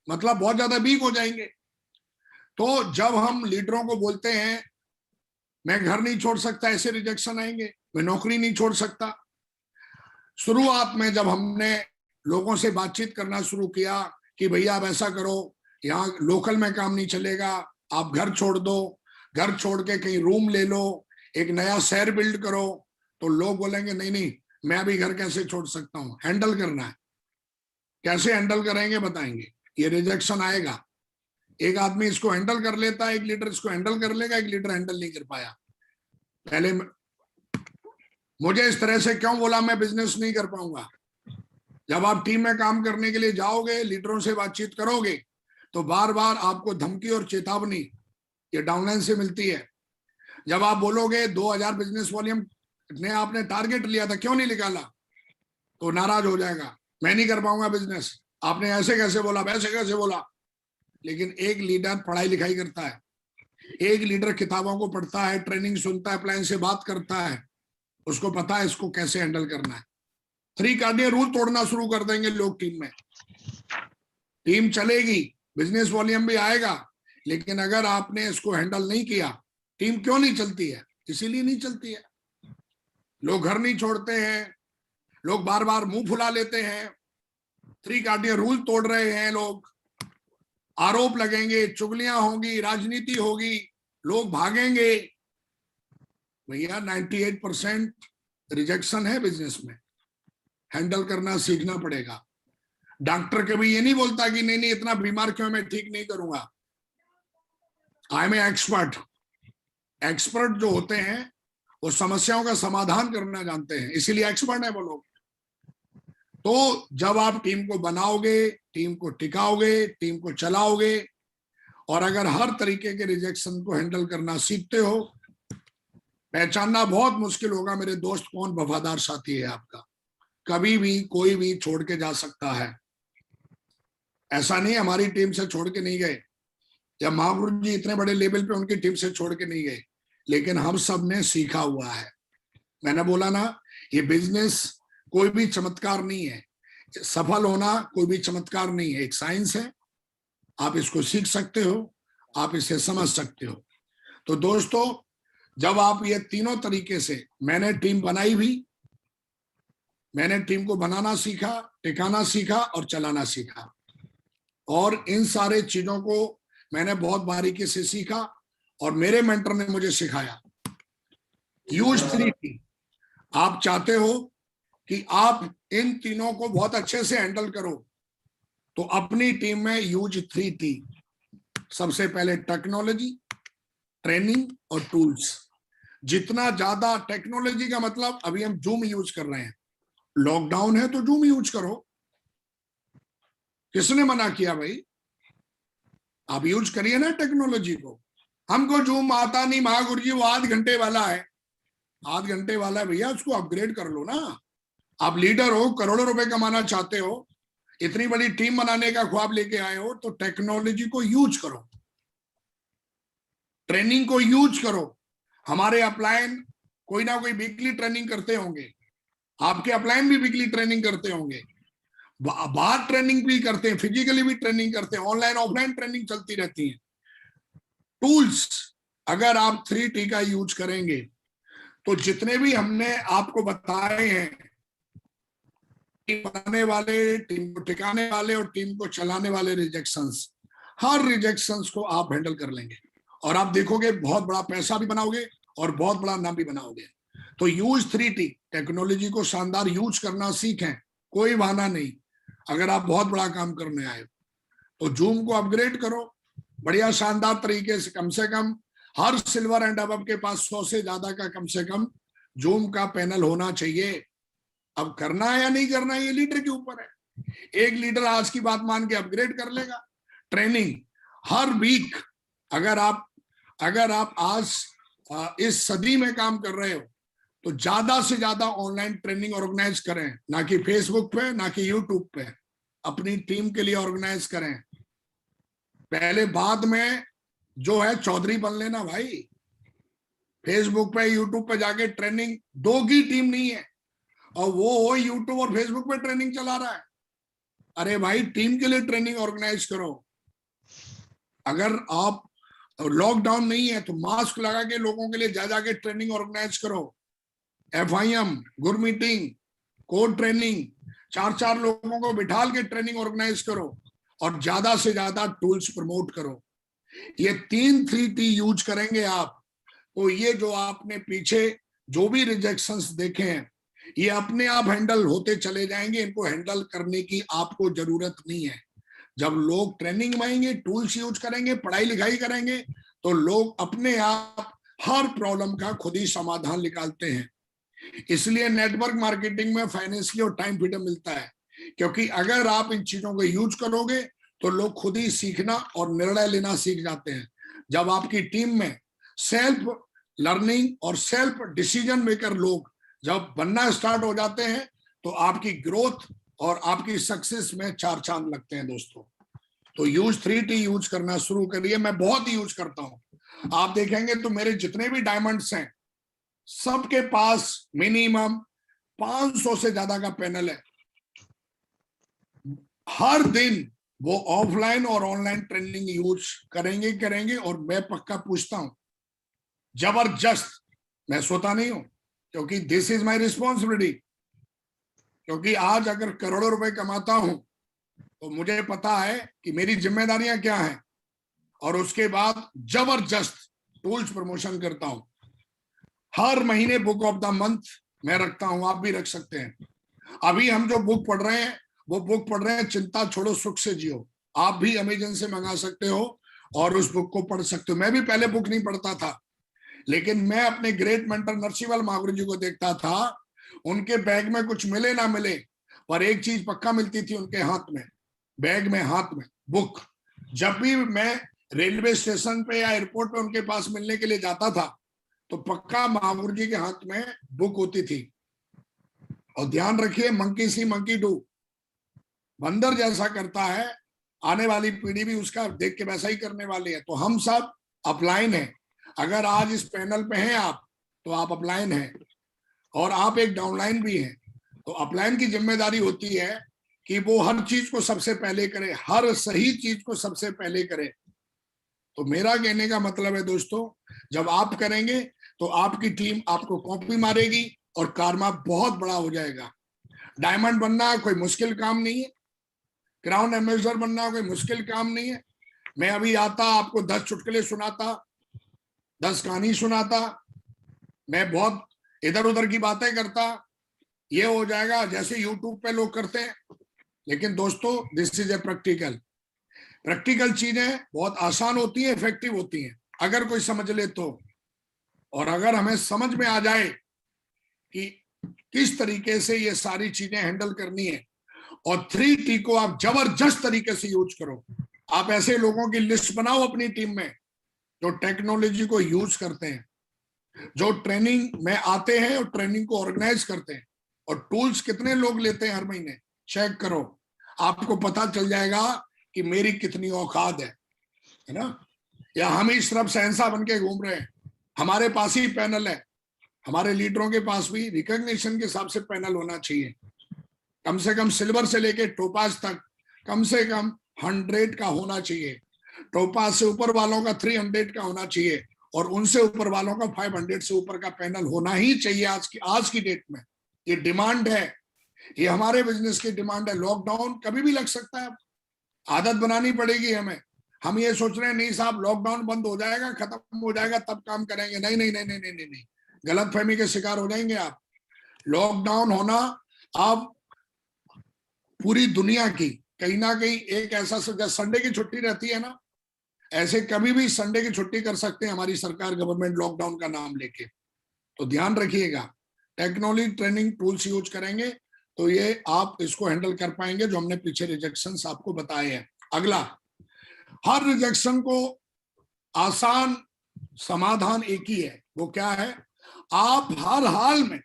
मतलब बहुत ज्यादा वीक हो जाएंगे। तो जब हम लीडरों को बोलते हैं मैं घर नहीं छोड़ सकता, ऐसे रिजेक्शन आएंगे, मैं नौकरी नहीं छोड़ सकता। शुरुआत में जब हमने लोगों से बातचीत करना शुरू किया कि भैया आप ऐसा करो, यहाँ लोकल में काम नहीं चलेगा, आप घर छोड़ दो, घर छोड़ के कहीं रूम ले लो, एक नया शहर बिल्ड करो, तो लोग बोलेंगे नहीं मैं अभी घर कैसे छोड़ सकता हूँ। हैंडल करना है, कैसे हैंडल करेंगे बताएंगे। ये रिजेक्शन आएगा, एक आदमी इसको हैंडल कर लेता है, एक लीडर इसको हैंडल कर लेगा, एक लीडर हैंडल नहीं कर पाया। पहले मुझे इस तरह से क्यों बोला मैं बिजनेस नहीं कर पाऊंगा। जब आप टीम में काम करने के लिए जाओगे, लीडरों से बातचीत करोगे, तो बार बार आपको धमकी और चेतावनी ये डाउनलाइन से मिलती है। जब आप बोलोगे 2000 बिजनेस वॉल्यूम ने आपने टारगेट लिया था, क्यों नहीं निकाला, तो नाराज हो जाएगा, मैं नहीं कर पाऊंगा बिजनेस, आपने ऐसे कैसे बोला, वैसे कैसे बोला। लेकिन एक लीडर पढ़ाई लिखाई करता है, एक लीडर किताबों को पढ़ता है, ट्रेनिंग सुनता है, प्लान से बात करता है, उसको पता है इसको कैसे हैंडल करना है। 3 कार्डियन रूल तोड़ना शुरू कर देंगे लोग टीम में। टीम चलेगी, बिजनेस वॉल्यूम भी आएगा, लेकिन अगर आपने इसको हैंडल नहीं किया, टीम क्यों नहीं चलती है? इसीलिए नहीं चलती है। लोग घर नहीं छोड़ते हैं, लोग बार बार मुंह फुला लेते हैं, 3 कार्डिया रूल तोड़ रहे हैं लोग, आरोप लगेंगे, चुगलियां होंगी, राजनीति होगी, लोग भागेंगे। भैया 98% रिजेक्शन है बिजनेस में, हैंडल करना सीखना पड़ेगा। डॉक्टर कभी ये नहीं बोलता कि नहीं इतना बीमार क्यों, मैं ठीक नहीं करूंगा। I am expert. एक्सपर्ट जो होते हैं वो समस्याओं का समाधान करना जानते हैं, इसीलिए एक्सपर्ट है वो लोग। तो जब आप टीम को बनाओगे, टीम को टिकाओगे, टीम को चलाओगे, और अगर हर तरीके के रिजेक्शन को हैंडल करना सीखते हो, पहचानना बहुत मुश्किल होगा मेरे दोस्त कौन वफादार साथी है आपका। कभी भी कोई भी छोड़ के जा सकता है। ऐसा नहीं हमारी टीम से छोड़ के नहीं गए, या महागुरु जी इतने बड़े लेवल पे उनकी टीम से छोड़ के नहीं गए, लेकिन हम सब ने सीखा हुआ है। मैंने बोला ना, ये बिजनेस कोई भी चमत्कार नहीं है, सफल होना कोई भी चमत्कार नहीं है, एक साइंस है। आप इसको सीख सकते हो, आप इसे समझ सकते हो। तो दोस्तों, जब आप ये तीनों तरीके से, मैंने टीम बनाई भी, मैंने टीम को बनाना सीखा, टिकाना सीखा और चलाना सीखा, और इन सारे चीजों को मैंने बहुत बारीकी से सीखा और मेरे मेंटर ने मुझे सिखाया। Use 3T। आप चाहते हो कि आप इन तीनों को बहुत अच्छे से हैंडल करो, तो अपनी टीम में यूज 3T। सबसे पहले टेक्नोलॉजी, ट्रेनिंग और टूल्स। जितना ज्यादा टेक्नोलॉजी का मतलब, अभी हम जूम यूज कर रहे हैं, लॉकडाउन है तो जूम यूज करो। किसने मना किया भाई? आप यूज करिए ना टेक्नोलॉजी को। हमको जूम आता नहीं महागुरु जी, वो 8 घंटे वाला है। 8 घंटे वाला है भैया, उसको अपग्रेड कर लो ना। आप लीडर हो, करोड़ों रुपए कमाना चाहते हो, इतनी बड़ी टीम बनाने का ख्वाब लेके आए हो, तो टेक्नोलॉजी को यूज करो, ट्रेनिंग को यूज करो। हमारे अपलाइन कोई ना कोई वीकली ट्रेनिंग करते होंगे, आपके अपलाइन भी वीकली ट्रेनिंग करते होंगे, बाहर ट्रेनिंग भी करते हैं, फिजिकली भी ट्रेनिंग करते हैं, ऑनलाइन ऑफलाइन ट्रेनिंग चलती रहती है। टूल्स, अगर आप 3T का यूज करेंगे, तो जितने भी हमने आपको बताए हैं, टीम बनाने वाले, टीम को टिकाने वाले और टीम को चलाने वाले रिजेक्शंस, हर रिजेक्शंस को आप हैंडल कर लेंगे, और आप देखोगे बहुत बड़ा पैसा भी बनाओगे और बहुत बड़ा नाम भी बनाओगे। तो यूज 3T, टेक्नोलॉजी को शानदार यूज करना सीखें, कोई बहाना नहीं। अगर आप बहुत बड़ा काम करने आए तो जूम को अपग्रेड करो बढ़िया शानदार तरीके से कम हर सिल्वर एंड अबव के पास 100 से ज्यादा का कम से कम जूम का पैनल होना चाहिए। अब करना है या नहीं करना है, ये लीडर के ऊपर है। एक लीडर आज की बात मान के अपग्रेड कर लेगा। ट्रेनिंग हर वीक, अगर आप आज इस सदी में काम कर रहे हो, तो ज्यादा से ज्यादा ऑनलाइन ट्रेनिंग ऑर्गेनाइज करें, ना कि फेसबुक पे, ना कि यूट्यूब पे। अपनी टीम के लिए ऑर्गेनाइज करें। पहले बाद में जो है चौधरी बन लेना भाई। फेसबुक पे, यूट्यूब पे जाके ट्रेनिंग, 2 की टीम नहीं है, और वो यूट्यूब और फेसबुक पे ट्रेनिंग चला रहा है। अरे भाई, टीम के लिए ट्रेनिंग ऑर्गेनाइज करो। अगर आप लॉकडाउन नहीं है तो मास्क लगा के लोगों के लिए जा जाके ट्रेनिंग ऑर्गेनाइज करो। FIM, good meeting, code training, 4-4 लोगों को बिठाल के ट्रेनिंग ऑर्गेनाइज करो, और ज्यादा से ज्यादा टूल्स प्रमोट करो। ये 3T यूज करेंगे आप, तो ये जो आपने पीछे जो भी रिजेक्शंस देखे हैं, ये अपने आप हैंडल होते चले जाएंगे। इनको हैंडल करने की आपको जरूरत नहीं है। जब लोग ट्रेनिंग में आएंगे, टूल्स यूज करेंगे, पढ़ाई लिखाई करेंगे, तो लोग अपने आप हर प्रॉब्लम का खुद ही समाधान निकालते हैं। इसलिए नेटवर्क मार्केटिंग में फाइनेंशियल और टाइम फ्रीडम मिलता है, क्योंकि अगर आप इन चीजों को यूज करोगे तो लोग खुद ही सीखना और निर्णय लेना सीख जाते हैं। जब आपकी टीम में सेल्फ लर्निंग और सेल्फ डिसीजन मेकर लोग जब बनना स्टार्ट हो जाते हैं, तो आपकी ग्रोथ और आपकी सक्सेस में 4 चांद लगते हैं दोस्तों। तो यूज 3T यूज करना शुरू करिए। मैं बहुत यूज करता हूं। आप देखेंगे तो मेरे जितने भी डायमंड्स हैं, सबके पास मिनिमम 500 से ज्यादा का पैनल है। हर दिन वो ऑफलाइन और ऑनलाइन ट्रेनिंग यूज करेंगे और मैं पक्का पूछता हूं, जबरदस्त। मैं सोता नहीं हूं, क्योंकि दिस इज माय रिस्पॉन्सिबिलिटी। क्योंकि आज अगर करोड़ों रुपए कमाता हूं तो मुझे पता है कि मेरी जिम्मेदारियां क्या हैं, और उसके बाद जबरदस्त टूल्स प्रमोशन करता हूं। हर महीने बुक ऑफ द मंथ मैं रखता हूं, आप भी रख सकते हैं। अभी हम जो बुक पढ़ रहे हैं वो बुक पढ़ रहे हैं चिंता छोड़ो सुख से जियो। आप भी अमेजन से मंगा सकते हो और उस बुक को पढ़ सकते हो। मैं भी पहले बुक नहीं पढ़ता था, लेकिन मैं अपने ग्रेट मेंटर नरसिंहवाल महागुरु जी को देखता था। उनके बैग में कुछ मिले ना मिले, पर एक चीज पक्का मिलती थी उनके हाथ में, बैग में, हाथ में बुक। जब भी मैं रेलवे स्टेशन पे या एयरपोर्ट पे उनके पास मिलने के लिए जाता था तो पक्का महागुरु जी के हाथ में बुक होती थी। और ध्यान रखिए, मंकी सी मंकी डू, बंदर जैसा करता है, आने वाली पीढ़ी भी उसका देख के वैसा ही करने वाली है। तो हम सब अपलाइन हैं। अगर आज इस पैनल पे हैं आप, तो आप अपलाइन हैं, और आप एक डाउनलाइन भी हैं। तो अपलाइन की जिम्मेदारी होती है कि वो हर चीज को सबसे पहले करे, हर सही चीज को सबसे पहले करे। तो मेरा कहने का मतलब है दोस्तों, जब आप करेंगे तो आपकी टीम आपको कॉपी मारेगी और कारमा बहुत बड़ा हो जाएगा। डायमंड बनना कोई मुश्किल काम नहीं है, क्राउन एम्बेसडर बनना कोई मुश्किल काम नहीं है। मैं अभी आता, आपको 10 चुटकुले सुनाता, 10 कहानी सुनाता, मैं बहुत इधर उधर की बातें करता, ये हो जाएगा जैसे यूट्यूब पे लोग करते हैं। लेकिन दोस्तों, दिस इज ए प्रैक्टिकल चीजें बहुत आसान होती है, इफेक्टिव होती हैं अगर कोई समझ ले तो। और अगर हमें समझ में आ जाए कि किस तरीके से ये सारी चीजें हैंडल करनी है, और 3T को आप जबरदस्त तरीके से यूज करो। आप ऐसे लोगों की लिस्ट बनाओ अपनी टीम में जो टेक्नोलॉजी को यूज करते हैं, जो ट्रेनिंग में आते हैं और ट्रेनिंग को ऑर्गेनाइज करते हैं। और टूल्स कितने लोग लेते हैं हर महीने, चेक करो, आपको पता चल जाएगा कि मेरी कितनी औकात है ना। या हम ही सिर्फ सहनसा बन के घूम रहे हैं, हमारे पास ही पैनल है। हमारे लीडरों के पास भी रिकॉग्निशन के हिसाब से पैनल होना चाहिए, कम से कम सिल्वर से लेके टोपाज तक कम से कम 100 का होना चाहिए। टोपाज से ऊपर वालों का 300 का होना चाहिए, और उनसे ऊपर वालों का 500 से ऊपर का पैनल होना ही चाहिए। आज की डेट में ये डिमांड है, ये हमारे बिजनेस की डिमांड है। लॉकडाउन कभी भी लग सकता है, आदत बनानी पड़ेगी हमें। हम ये सोच रहे हैं नहीं साहब लॉकडाउन बंद हो जाएगा, खत्म हो जाएगा तब काम करेंगे। नहीं नहीं नहीं नहीं नहीं नहीं, नहीं। गलतफहमी के शिकार हो जाएंगे आप। लॉकडाउन होना आप पूरी दुनिया की कहीं ना कहीं एक ऐसा, संडे की छुट्टी रहती है ना, ऐसे कभी भी संडे की छुट्टी कर सकते हैं हमारी सरकार, गवर्नमेंट, लॉकडाउन का नाम लेके। तो ध्यान रखिएगा, टेक्नोलॉजी ट्रेनिंग टूल्स यूज करेंगे तो ये आप इसको हैंडल कर पाएंगे, जो हमने पीछे रिजेक्शंस आपको बताए हैं। अगला, हर रिजेक्शन को आसान समाधान एक ही है, वो क्या है? आप हर हाल में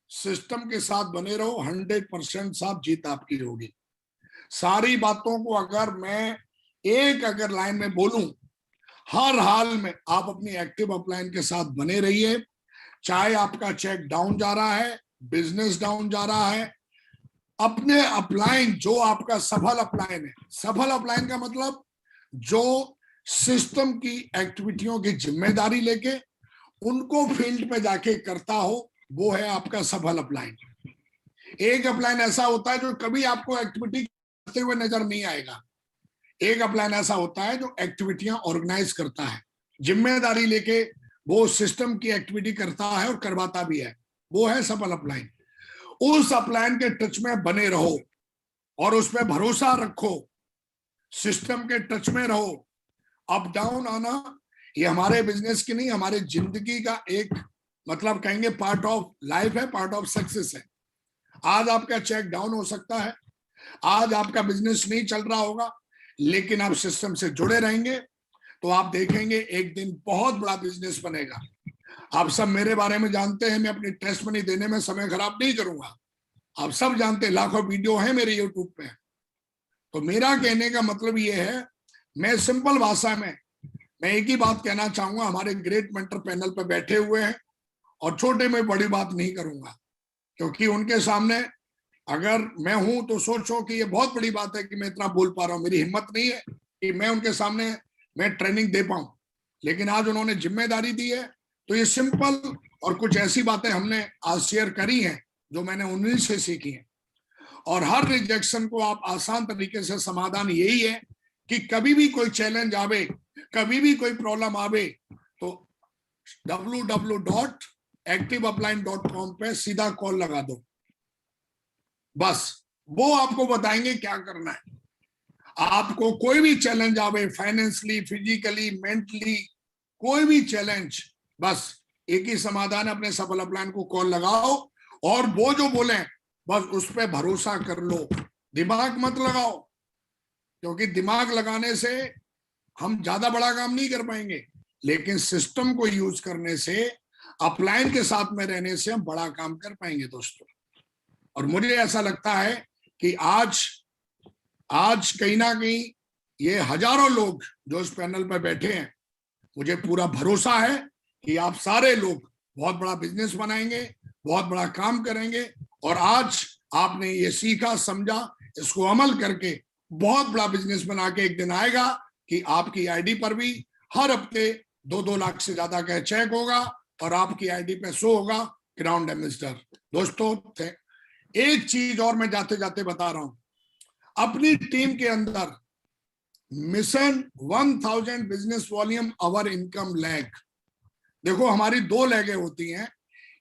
सिस्टम के साथ बने रहो, 100% साथ जीत आपकी होगी। सारी बातों को अगर मैं अगर लाइन में बोलूं, हर हाल में आप अपनी एक्टिव अपलाइन के साथ बने रहिए। चाहे आपका चेक डाउन जा रहा है, बिजनेस डाउन जा रहा है, अपने अपलाइन जो आपका सफल अपलाइन है, सफल अपलाइन का मतलब जो सिस्टम की एक्टिविटियों की जिम्मेदारी लेके उनको फील्ड पे जाके करता हो, वो है आपका सफल अपलाइन। एक अपलाइन ऐसा होता है जो कभी आपको एक्टिविटी करते हुए नजर नहीं आएगा। एक अपलाइन ऐसा होता है जो एक्टिविटियां ऑर्गेनाइज करता है, जिम्मेदारी लेके वो सिस्टम की एक्टिविटी करता है और करवाता भी है, वो है सफल अपलाइन। उस अपलाइन के टच में बने रहो और उस पर भरोसा रखो, सिस्टम के टच में रहो। अप डाउन आना ये हमारे बिजनेस की नहीं, हमारे जिंदगी का एक मतलब कहेंगे पार्ट ऑफ लाइफ है, पार्ट ऑफ सक्सेस है। आज आपका चेक डाउन हो सकता है, आज आपका बिजनेस नहीं चल रहा होगा, लेकिन आप सिस्टम से जुड़े रहेंगे तो आप देखेंगे एक दिन बहुत बड़ा बिजनेस बनेगा। आप सब मेरे बारे में जानते हैं, मैं अपनी टेस्ट मनी देने में समय खराब नहीं करूंगा। आप सब जानते हैं, लाखों वीडियो है मेरे यूट्यूब पे। तो मेरा कहने का मतलब ये है, मैं सिंपल भाषा में मैं एक ही बात कहना चाहूंगा। हमारे ग्रेट मेंटर पैनल पे बैठे हुए हैं और छोटे में बड़ी बात नहीं करूंगा, क्योंकि उनके सामने अगर मैं हूं तो सोचो कि ये बहुत बड़ी बात है कि मैं इतना बोल पा रहा हूं। मेरी हिम्मत नहीं है कि मैं उनके सामने मैं ट्रेनिंग दे पाऊं, लेकिन आज उन्होंने जिम्मेदारी दी है तो ये सिंपल और कुछ ऐसी बातें हमने आज शेयर करी हैं जो मैंने उन्हीं से सीखी हैं। और हर रिजेक्शन को आप आसान तरीके से समाधान यही है कि कभी भी कोई चैलेंज आवे, कभी भी कोई प्रॉब्लम आवे तो www.activeupline.com पे सीधा कॉल लगा दो, बस वो आपको बताएंगे क्या करना है। आपको कोई भी चैलेंज आवे, फाइनेंशियली, फिजिकली, मेंटली, कोई भी चैलेंज, बस एक ही समाधान है, अपने सफल अपलाइन को कॉल लगाओ और वो जो बोले बस उस पर भरोसा कर लो, दिमाग मत लगाओ, क्योंकि दिमाग लगाने से हम ज्यादा बड़ा काम नहीं कर पाएंगे, लेकिन सिस्टम को यूज करने से, अपलाइन के साथ में रहने से हम बड़ा काम कर पाएंगे दोस्तों। और मुझे ऐसा लगता है कि आज कहीं ना कहीं ये हजारों लोग जो इस पैनल पर बैठे हैं, मुझे पूरा भरोसा है कि आप सारे लोग बहुत बड़ा बिजनेस बनाएंगे, बहुत बड़ा काम करेंगे। और आज आपने ये सीखा, समझा, इसको अमल करके बहुत बड़ा बिजनेस बना के एक दिन आएगा कि आपकी आईडी पर भी हर हफ्ते 2-2 लाख से ज्यादा का चेक होगा और आपकी आईडी पे शो होगा ग्राउंड एम्बेसडर। दोस्तों एक चीज और मैं जाते जाते बता रहा हूं, अपनी टीम के अंदर mission 1000 business volume our income lag. देखो हमारी 2 लैगें होती हैं।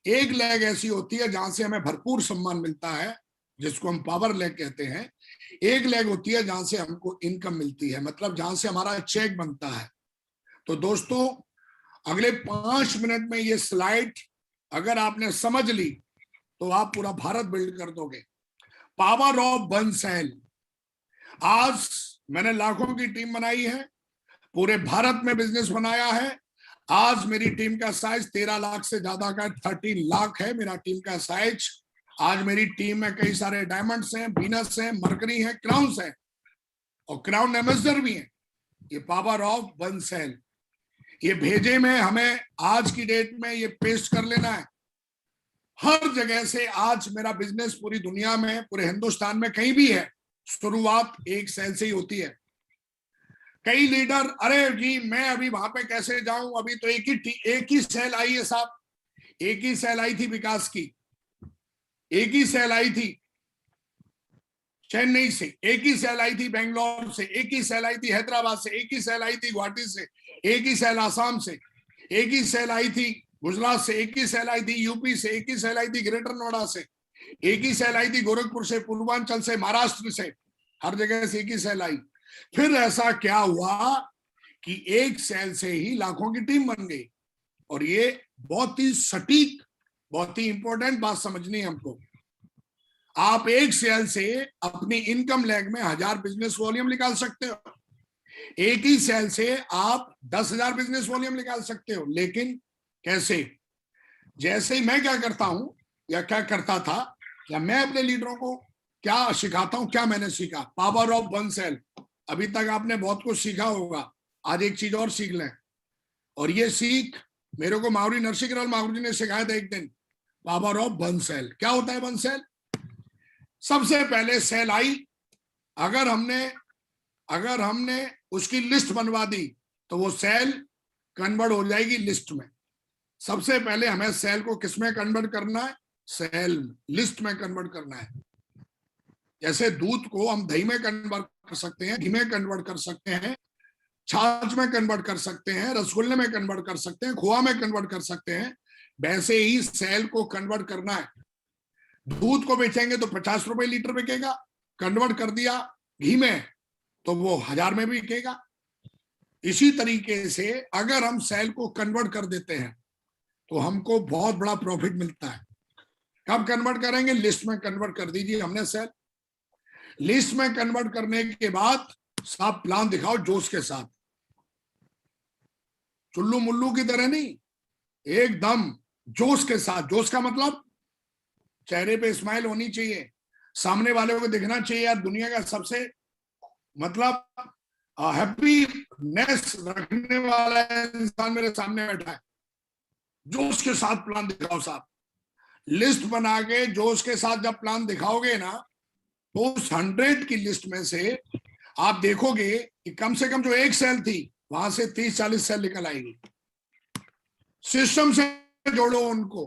एक लैग ऐसी होती है जहां से हमें भरपूर सम्मान मिलता है, जिसको हम पावर लैग कहते हैं। एक लैग होती है जहां से हमको इनकम मिलती है, मतलब जहां से हमारा चेक बनता है। तो दोस्तों अगले 5 मिनट में ये स्लाइड अगर आपने समझ ली तो आप पूरा भारत बिल्ड कर दोगे। Power of one sale. आज मैंने लाखों की टीम बनाई है, पूरे भारत में बिजनेस बनाया है। आज मेरी टीम का साइज 13 लाख से ज्यादा का 13 लाख है मेरा टीम का साइज। आज मेरी टीम में कई सारे डायमंड्स हैं, वीनस हैं, मरकरी हैं, क्राउन्स हैं और क्राउन एम्बेसडर भी हैं। ये पावर ऑफ वन सेल, ये भेजे में हमें आज की डेट में ये पेस्ट कर लेना है। हर जगह से आज मेरा बिजनेस पूरी दुनिया में, पूरे हिंदुस्तान में कहीं भी है, शुरुआत एक सेल से ही होती है। कई लीडर, अरे जी मैं अभी वहां पे कैसे जाऊं, अभी तो एक ही सेल आई है साहब, एक ही सेल आई थी विकास की, एक ही सेल आई थी चेन्नई से, एक ही सेल आई थी बेंगलोर से, एक ही सेल आई थी हैदराबाद से, एक ही सेल आई थी गुवाहाटी से, एक ही सेल आसाम से, एक ही सेल आई थी गुजरात से, एक ही सेल आई थी यूपी से, एक ही सेल आई थी ग्रेटर नोएडा से, एक ही सेल आई थी गोरखपुर से, पूर्वांचल से, महाराष्ट्र से, हर जगह से एक ही सेल आई। फिर ऐसा क्या हुआ कि एक सेल से ही लाखों की टीम बन गई। और ये बहुत ही सटीक, बहुत ही इंपॉर्टेंट बात समझनी है हमको। आप एक सेल से अपनी इनकम लैग में 1000 बिजनेस वॉल्यूम निकाल सकते हो, एक ही सेल से आप 10,000 बिजनेस वॉल्यूम निकाल सकते हो। लेकिन कैसे? जैसे ही मैं क्या करता हूं या क्या करता था, या मैं अपने लीडरों को क्या सिखाता हूं, क्या मैंने सीखा, पावर ऑफ वन सेल। अभी तक आपने बहुत कुछ सीखा होगा, आज एक चीज और सीख लें। और ये सीख मेरे को मावरी नरसिंह मावरी जी ने सिखाया था एक दिन, पावर ऑफ वन सेल। क्या होता है वन सेल? सबसे पहले सेल आई, अगर हमने उसकी लिस्ट बनवा दी तो वो सेल कन्वर्ट हो जाएगी लिस्ट में। सबसे पहले हमें सेल को किस में कन्वर्ट करना है? सेल लिस्ट में कन्वर्ट करना है। जैसे दूध को हम दही में कन्वर्ट कर सकते हैं, घी में कन्वर्ट कर सकते हैं, छाछ में कन्वर्ट कर सकते हैं, रसगुल्ले में कन्वर्ट कर सकते हैं, खोआ में कन्वर्ट कर सकते हैं, वैसे ही सेल को कन्वर्ट करना है। दूध को बेचेंगे तो 50 रुपए लीटर बिकेगा, कन्वर्ट कर दिया घी में तो वो 1000 में भी बिकेगा। इसी तरीके से अगर हम सेल को कन्वर्ट कर देते हैं तो हमको बहुत बड़ा प्रॉफिट मिलता है। कब कन्वर्ट करेंगे? लिस्ट में कन्वर्ट कर दीजिए हमने सेल। लिस्ट में कन्वर्ट करने के बाद साफ प्लान दिखाओ जोश के साथ, चुल्लू मुल्लू की तरह नहीं, एकदम जोश के साथ। जोश का मतलब चेहरे पे स्माइल होनी चाहिए, सामने वाले को दिखना चाहिए यार दुनिया का सबसे मतलब हैप्पीनेस रखने वाला इंसान मेरे सामने बैठा है। जोश के साथ प्लान दिखाओ साहब। लिस्ट बना के जो उसके साथ जब प्लान दिखाओगे ना, तो उस 100 की लिस्ट में से आप देखोगे कि कम से कम जो एक सेल थी वहां से 30-40 सेल निकल आएगी। सिस्टम से जोड़ो उनको।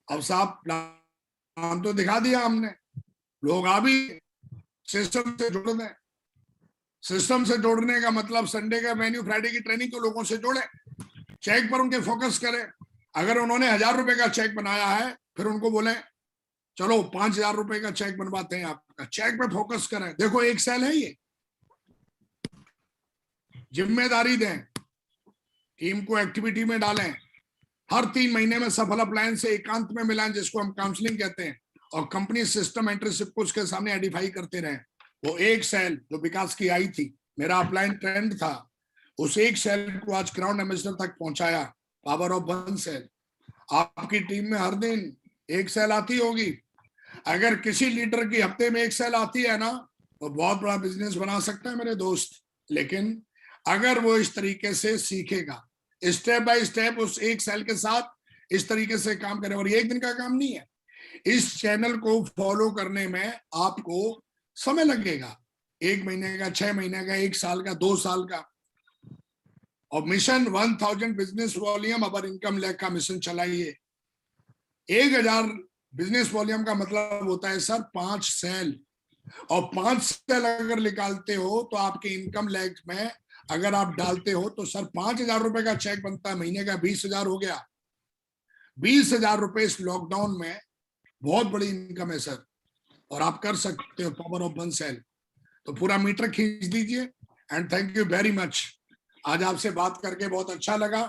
अब साहब प्लान तो दिखा दिया हमने, लोग आ भी सिस्टम से जोड़ दें। सिस्टम से जोड़ने का मतलब संडे का मेन्यू, फ्राइडे की ट्रेनिंग को लोगों से जोड़े, चेक पर उनके फोकस करें। अगर उन्होंने 1000 रुपए का चेक बनाया है, फिर उनको बोले चलो 5000 रुपए का चेक बनवाते हैं आपका, चेक पे फोकस करें। देखो एक सेल है ये, जिम्मेदारी दें, टीम को एक्टिविटी में डालें, हर 3 महीने में सफल अप्लायंस से एकांत में मिलाएं, जिसको हम काउंसलिंग कहते हैं, और कंपनी सिस्टम एंटरशिप को उसके सामने आइडेंटिफाई करते रहें। वो एक सेल जो विकास की आई थी, मेरा अपलाइन ट्रेंड था, उस एक सेल को आज क्राउन एम्बेसडर तक पहुंचाया। Power of 1 sale. आपकी टीम में हर दिन एक सेल आती होगी। अगर किसी लीडर की हफ्ते में एक सेल आती है ना, तो बहुत बड़ा बिजनेस बना सकता है मेरे दोस्त। लेकिन अगर वो इस तरीके से सीखेगा, स्टेप बाय स्टेप उस एक सेल के साथ इस तरीके से काम करे, और ये एक दिन का काम नहीं है, इस चैनल को फॉलो करने में आपको समय लगेगा, 1 महीने का, 6 महीने का, 1 साल का, 2 साल का। और मिशन 1000 बिजनेस वॉल्यूम अवर इनकम लेग का मिशन चलाइए। 1000 बिजनेस वॉल्यूम का मतलब होता है सर 5 सेल, और 5 सेल अगर निकालते हो तो आपके इनकम लेग में अगर आप डालते हो तो सर 5000 रुपए का चेक बनता है, महीने का 20,000 हो गया। 20,000 रुपए इस लॉकडाउन में बहुत बड़ी इनकम है सर, और आप कर सकते हो पावर ऑफ 1 सेल। तो पूरा मीटर खींच दीजिए। And thank you very much, आज आपसे बात करके बहुत अच्छा लगा,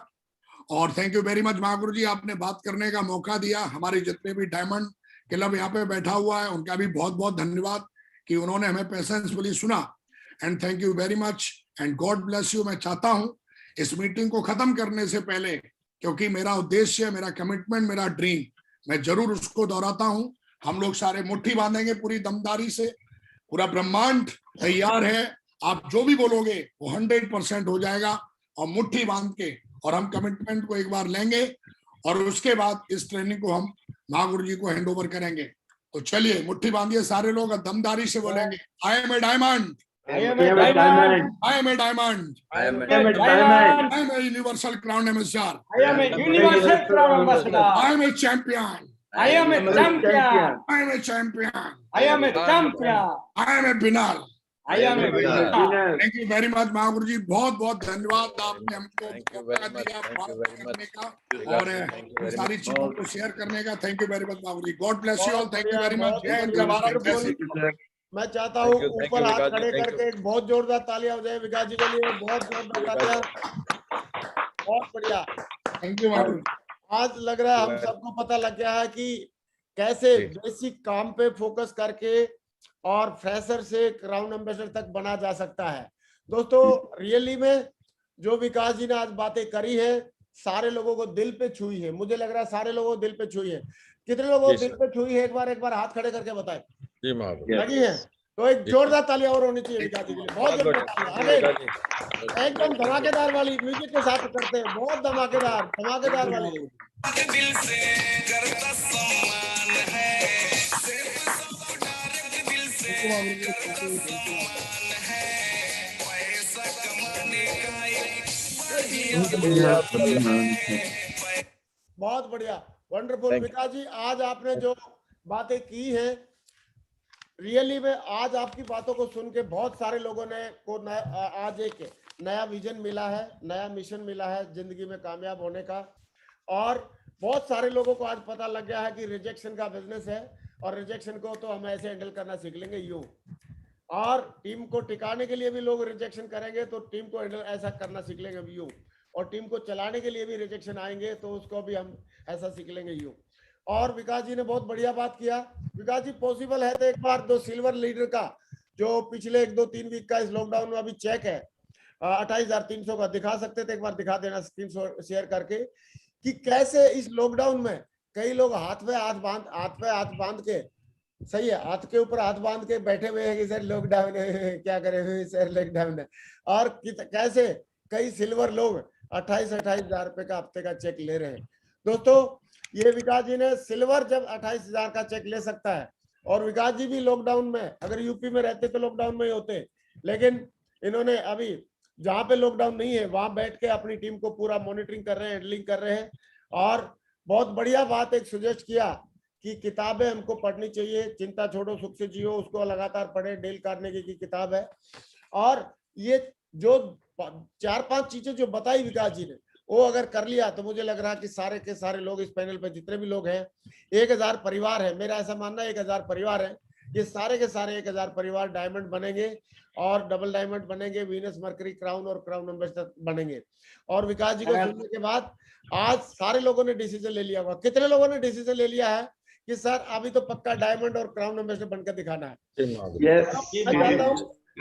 और thank you very much Mahaguru जी, आपने बात करने का मौका दिया। हमारे जितने भी डायमंड क्लब यहाँ पे बैठा हुआ है, उनका भी बहुत बहुत धन्यवाद कि उन्होंने हमें पेशेंसफुली सुना। And thank you very much and God bless you. मैं चाहता हूँ इस मीटिंग को खत्म करने से पहले, क्योंकि मेरा उद्देश्य, मेरा कमिटमेंट, मेरा ड्रीम, मैं जरूर उसको दोहराता हूँ। हम लोग सारे मुट्ठी बांधेंगे पूरी दमदारी से, पूरा ब्रह्मांड तैयार है, आप जो भी बोलोगे वो 100% हो जाएगा, और मुट्ठी बांध के, और हम कमिटमेंट को एक बार लेंगे, और उसके बाद इस ट्रेनिंग को हम महागुरु जी को हैंड ओवर करेंगे। तो चलिए मुट्ठी बांधिए सारे लोग, दमदारी से बोलेंगे, I am a diamond, I am a diamond. I am a diamond, I am I am a diamond. I am a universal crown ambassador, I am a universal crown ambassador. I am a champion, I am a champion. I am a champion, I am a champion. I am a winner. I am a winner. Winner. Thank you very much Mahaguru ji, बहुत बहुत धन्यवाद, आपने हमको Thank you मौका very much. दिया Thank you बात very करने much. का, और Thank you very सारी much. चीजों को शेयर करने का। Thank you very much Mahaguru ji, god bless you all, thank you very much. जय हिंद, जय भारत, जय श्री Wonderful. राम। मैं चाहता हूँ Thank you, ऊपर हाथ विकास जी, खड़े thank करके एक बहुत जोरदार तालियां हो जाए विकास जी के लिए, बहुत जोरदार तालियां। बहुत बढ़िया। Thank you Mahaguru. आज लग रहा है हम सबको पता लग गया है कि कैसे जी। बेसिक काम पे फोकस करके और फ्रेशर से क्राउन एम्बेसडर तक बना जा सकता है। दोस्तों रियली में जो विकास जी ने आज बातें करी है, सारे लोगों को दिल पे छुई है। मुझे लग रहा है सारे लोगों को दिल पे छुई है। कितने लोगों को जी, दिल पे छुई है, एक बार हाथ खड़े करके बताएं। जी महागुरु, लगी है तो एक जोरदार तालियां और होनी चाहिए विकास जी के लिए, बहुत बहुत जोरदार बढ़िया। तालियां। विकास जी, आगे एकदम धमाकेदार वाली म्यूजिक के साथ करते हैं, बहुत धमाकेदार धमाकेदार वाली। दिल से करता सम्मान है, सिर्फ सबको डायरेक्ट दिल से करता सम्मान है, पैसा कमाने का एक बहुत बढ़िया, वंडरफुल। Thank you. विकास जी आज आपने जो बातें की हैं, रियली में आज आपकी बातों को सुन के बहुत सारे लोगों ने आज एक नया विजन मिला है, नया मिशन मिला है जिंदगी में कामयाब होने का। और बहुत सारे लोगों को आज पता लग गया है कि रिजेक्शन का बिजनेस है, और रिजेक्शन को तो हम ऐसे हैंडल करना सीख लेंगे यूं, और टीम को टिकाने के लिए भी लोग रिजेक्शन करेंगे तो टीम को हैंडल ऐसा करना सीख लेंगे यूं, और टीम को चलाने के लिए भी रिजेक्शन आएंगे तो उसको भी हम ऐसा सीख लेंगे यूं। और विकास जी ने बहुत बढ़िया बात किया। विकास जी पॉसिबल है तो एक बार दो सिल्वर लीडर का जो पिछले 1-2-3 वीक का इस लॉकडाउन में अभी चेक है 28,300 का दिखा सकते थे, एक बार दिखा देना स्क्रीन शेयर करके, कि कैसे इस लॉकडाउन में कई लोग हाथ पे हाथ बांध के, सही है, हाथ के ऊपर हाथ बांध के बैठे हुए हैं कि सर लॉकडाउन है, क्या करें सर लॉकडाउन है, और कैसे कई सिल्वर लोग 28,000 रुपए का हफ्ते का चेक ले रहे हैं। दोस्तों ये विकास जी ने सिल्वर जब 28,000 का चेक ले सकता है, और विकास जी भी लॉकडाउन में, अगर यूपी में रहते तो लॉकडाउन में ही होते, लेकिन इन्होंने अभी जहां पे लॉकडाउन नहीं है वहां बैठ के अपनी टीम को पूरा मॉनिटरिंग कर रहे हैं, हैंडलिंग कर रहे हैं। और बहुत बढ़िया बात एक सजेस्ट किया कि किताबें हमको पढ़नी चाहिए, चिंता छोड़ो सुख से जियो, उसको लगातार पढ़े, डेल कार्नेगी की किताब है। और ये जो 4-5 चीजें जो बताई विकास जी ने, वो अगर कर लिया तो मुझे लग रहा है कि सारे के सारे लोग इस पैनल पे जितने भी लोग हैं, 1000 परिवार है, मेरा ऐसा मानना है 1000 परिवार है, ये सारे के सारे 1000 परिवार डायमंड बनेंगे और डबल डायमंड बनेंगे, वीनस मरकरी क्राउन और क्राउन एम्बेसडर बनेंगे। और विकास जी को सुनने के बाद आज सारे लोगों ने डिसीजन ले लिया होगा। कितने लोगों ने डिसीजन ले लिया है कि सर अभी तो पक्का डायमंड और क्राउन एम्बेसडर बनकर दिखाना है? यस मैं चाहता हूँ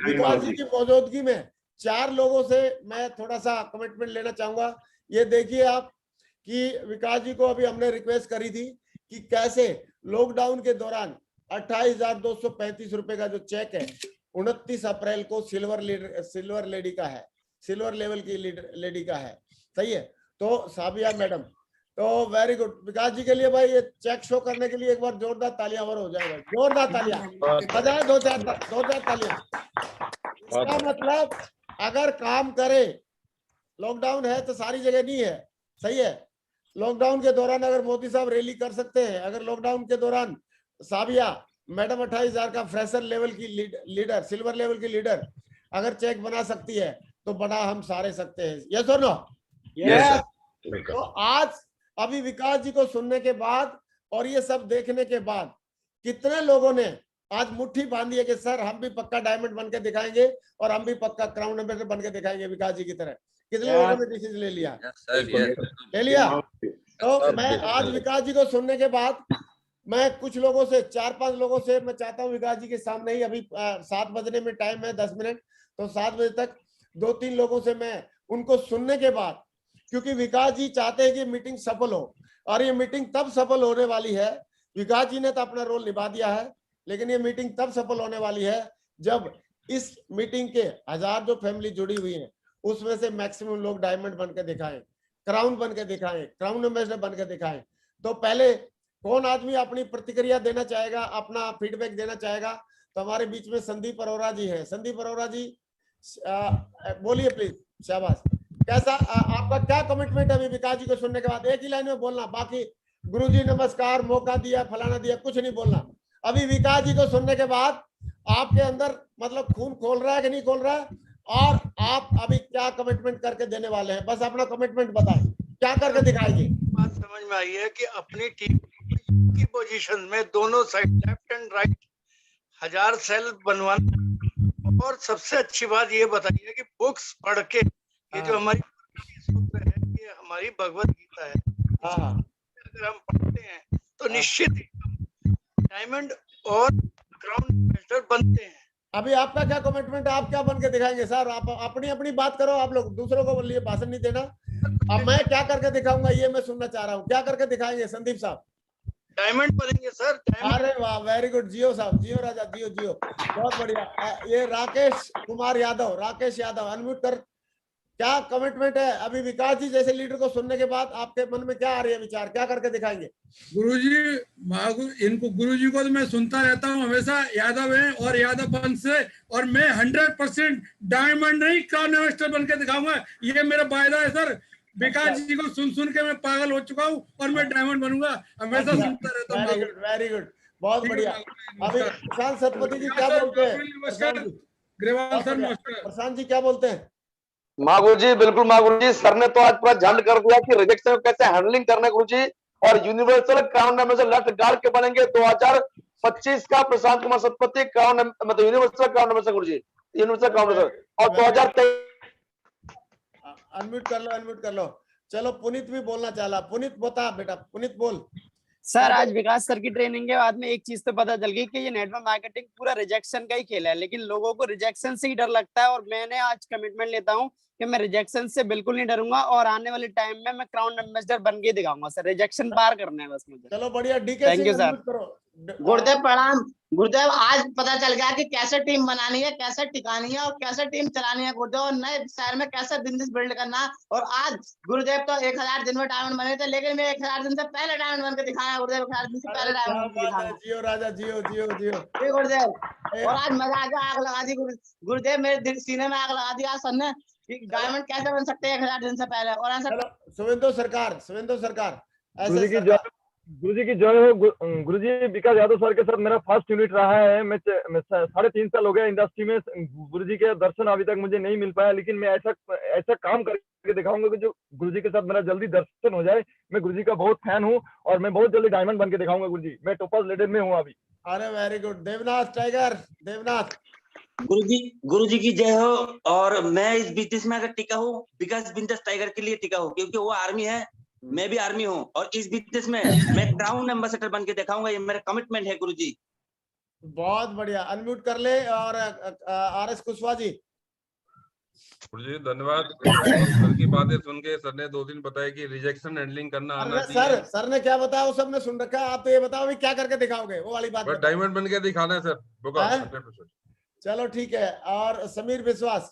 विकास जी की मौजूदगी में 4 लोगों से मैं थोड़ा सा कमिटमेंट लेना चाहूंगा। ये देखिए आप कि विकास जी को अभी हमने रिक्वेस्ट करी थी कि कैसे लॉकडाउन के दौरान 28,235 रुपए का जो चेक है 29 अप्रैल को सिल्वर लेडी का है, सिल्वर लेवल की लेडी का है, सही है। तो साबिया मैडम, तो वेरी गुड विकास जी के लिए भाई, ये चेक शो करने के लिए एक बार जोरदार तालियां और हो जाएगा, जोरदार तालियां बजाए, 2-4 तालियां। इसका मतलब अगर काम करे, लॉकडाउन है तो सारी जगह नहीं है, सही है। लॉकडाउन के दौरान अगर मोदी साहब रैली कर सकते हैं, अगर लॉकडाउन के दौरान साबिया मैडम 28,000 का फ्रेशर लेवल की लीडर, सिल्वर लेवल की लीडर अगर चेक बना सकती है तो बड़ा हम सारे सकते हैं। यस और नो? यस। तो आज अभी विकास जी को सुनने के बाद और ये सब देखने के बाद कितने लोगों ने आज मुट्ठी बांधी है कि सर हम भी पक्का डायमंड बन के दिखाएंगे और हम भी पक्का क्राउन एम्बेसडर बन के दिखाएंगे विकास जी की तरह? कितने लोगों ने डिसीजन ले लिया? ले लिया। तो मैं आज विकास जी को सुनने के बाद मैं कुछ लोगों से, 4-5 लोगों से मैं चाहता हूं विकास जी के सामने ही, अभी 7 बजने में टाइम है 10 मिनट, तो 7 बजे तक 2-3 लोगों से मैं उनको सुनने के बाद, क्योंकि विकास जी चाहते हैं कि मीटिंग सफल हो, और ये मीटिंग तब सफल होने वाली है, विकास जी ने तो अपना रोल निभा दिया है, लेकिन ये मीटिंग तब सफल होने वाली है जब इस मीटिंग के 1000 जो फैमिली जुड़ी हुई है उसमें से मैक्सिमम लोग डायमंड बन के दिखाएं, क्राउन बन के दिखाएं, क्राउन एम्बेसडर बन के दिखाएं। तो पहले कौन आदमी अपनी प्रतिक्रिया देना चाहेगा, अपना फीडबैक देना चाहेगा? तो हमारे बीच में संदीप अरोरा जी हैं। संदीप अरोरा जी बोलिए प्लीज। शाबाश। कैसा आपका क्या कमिटमेंट है अभी विकास जी को सुनने के बाद? एक ही लाइन में बोलना, बाकी गुरुजी नमस्कार, मौका दिया, फलाना दिया, कुछ नहीं बोलना। अभी विकास जी को सुनने के बाद आपके अंदर मतलब खून खोल रहा है कि नहीं खोल रहा है, और आप अभी क्या कमिटमेंट करके देने वाले हैं? बस अपना कमिटमेंट बताएं, क्या करके दिखाएंगे? बात समझ में आई है कि अपनी टीम की पोजीशन में दोनों side left and right 1000 cell बनवाना। और सबसे अच्छी बात ये बताइए कि बुक्स पढ़ के, ये जो हमारी सूत्र है, ये हमारी भगवत गीता है, अगर हम पढ़ते हैं तो निश्चित डायमंड और क्राउन एम्बेसडर बनते हैं। अभी आपका क्या कमिटमेंट है? आप क्या बन के दिखाएंगे? सर आप अपनी अपनी बात करो, आप लोग दूसरों को लिए भाषण नहीं देना। अब मैं क्या करके दिखाऊंगा ये मैं सुनना चाह रहा हूँ, क्या करके दिखाएंगे संदीप साहब? डायमंड बनेंगे सर, डायमंड। अरे वाह, वेरी गुड। जियो साहब, जियो राजा, जियो जियो, बहुत बढ़िया। ये राकेश कुमार यादव, राकेश यादव अनम्यूट कर। क्या कमिटमेंट है अभी विकास जी जैसे लीडर को सुनने के बाद? आपके मन में क्या आ रही है विचार, क्या करके दिखाएंगे? गुरुजी, इनको गुरुजी को तो मैं सुनता रहता हूँ हमेशा, यादव है और यादव वंश से, और मैं 100% डायमंड नहीं क्राउन एम्बेसडर बन के दिखाऊंगा, ये मेरा वायदा है सर। विकास जी को सुन सुन के मैं पागल हो चुका हूँ और मैं डायमंड बनूंगा, हमेशा सुनता रहता हूँ। वेरी गुड, बहुत बढ़िया। अभी प्रशांत सतपति जी क्या बोलते हैं? ग्रेवाल सर नमस्कार। प्रशांत जी क्या बोलते हैं? गुरु जी बिल्कुल गुरु जी, सर ने तो आज पूरा झंड कर दिया कि रिजेक्शन को कैसे हैंडलिंग करना है गुरु जी। और universal crown ambassador left guard के बनेंगे 2025 का प्रशांत कुमार सतपति क्राउन, मतलब यूनिवर्सल क्राउन एम्बेसडर गुरु जी, यूनिवर्सल क्राउन एम्बेसडर। और 2023 अनम्यूट कर लो, अनम्यूट कर लो। चलो पुनीत भी बोलना चाहा। पुनीत बता बेटा, पुनीत बोल। सर आज विकास सर की ट्रेनिंग के बाद में एक चीज तो पता चल गई कि ये नेटवर्क मार्केटिंग पूरा रिजेक्शन का ही खेल है, लेकिन लोगों को रिजेक्शन से ही डर लगता है। और मैंने आज कमिटमेंट लेता हूँ कि मैं रिजेक्शन से बिल्कुल नहीं डरूंगा, और आने वाले टाइम में मैं क्राउन एम्बेसडर बन के दिखाऊंगा सर। रिजेक्शन पार करना है बस मुझे। चलो बढ़िया। D K thank you sir. करो। गुरुदेव प्रणाम। गुरुदेव आज पता चल गया कि कैसे टीम बनानी है, कैसे टिकानी है और कैसे टीम चलानी है गुरुदेव, और नए शहर में कैसे बिजनेस बिल्ड करना है। और आज गुरुदेव तो 1000 दिन में डायमंड बने थे, लेकिन मैं 1000 दिन से पहले डायमंड बन के दिखाया गुरुदेव, 1000 दिन से पहले डायमंड बन के दिखाया। जियो राजा, जियो जियो जियो। जी गुरुदेव, और आज मजा आ गया, आग लगा दी गुरुदेव, मेरे दिल सीने में आग लगा दी आज सर ने कि डायमंड कैसे बन सकते हैं 1000 दिन से पहले। और ऐसा सुवेंदु सरकार, सुवेंदु सरकार, गुरुजी की जय हो। गुरुजी विकास यादव सर के साथ मेरा फर्स्ट यूनिट रहा है। मैं 3.5 साल हो गया इंडस्ट्री में। गुरुजी के दर्शन अभी तक मुझे नहीं मिल पाया, लेकिन मैं ऐसा काम करके दिखाऊंगा कि जो गुरुजी के साथ मेरा जल्दी दर्शन हो जाए। मैं गुरुजी का बहुत फैन हूँ और मैं बहुत जल्दी डायमंड बन के दिखाऊंगा गुरुजी। मैं टोपाज लेडर में हूँ अभी। अरे very good. Devnath tiger, Devnath. गुरुजी की जय हो। और मैं इस बिजनेस में अगर टिका हूँ विकास बिजनेस टाइगर के लिए टिका हूँ, क्योंकि वो आर्मी है, मैं भी आर्मी हूँ, और इस बिजनेस में मैं क्राउन एम्बेसडर बन के दिखाऊंगा। ये मेरा कमिटमेंट है गुरुजी। बहुत बढ़िया। अनम्यूट कर ले। और आरएस कुशवाहा जी। गुरुजी धन्यवाद। सर की बातें सुन के सर ने 2 दिन बताया कि रिजेक्शन हैंडलिंग करना आना चाहिए। सर ने क्या बताया वो सबने सुन रखा है। आप तो ये बताओ अभी क्या करके दिखाओगे, वो वाली बात। डायमंड बन के दिखाना है सर, 100%। चलो ठीक है। और समीर विश्वास।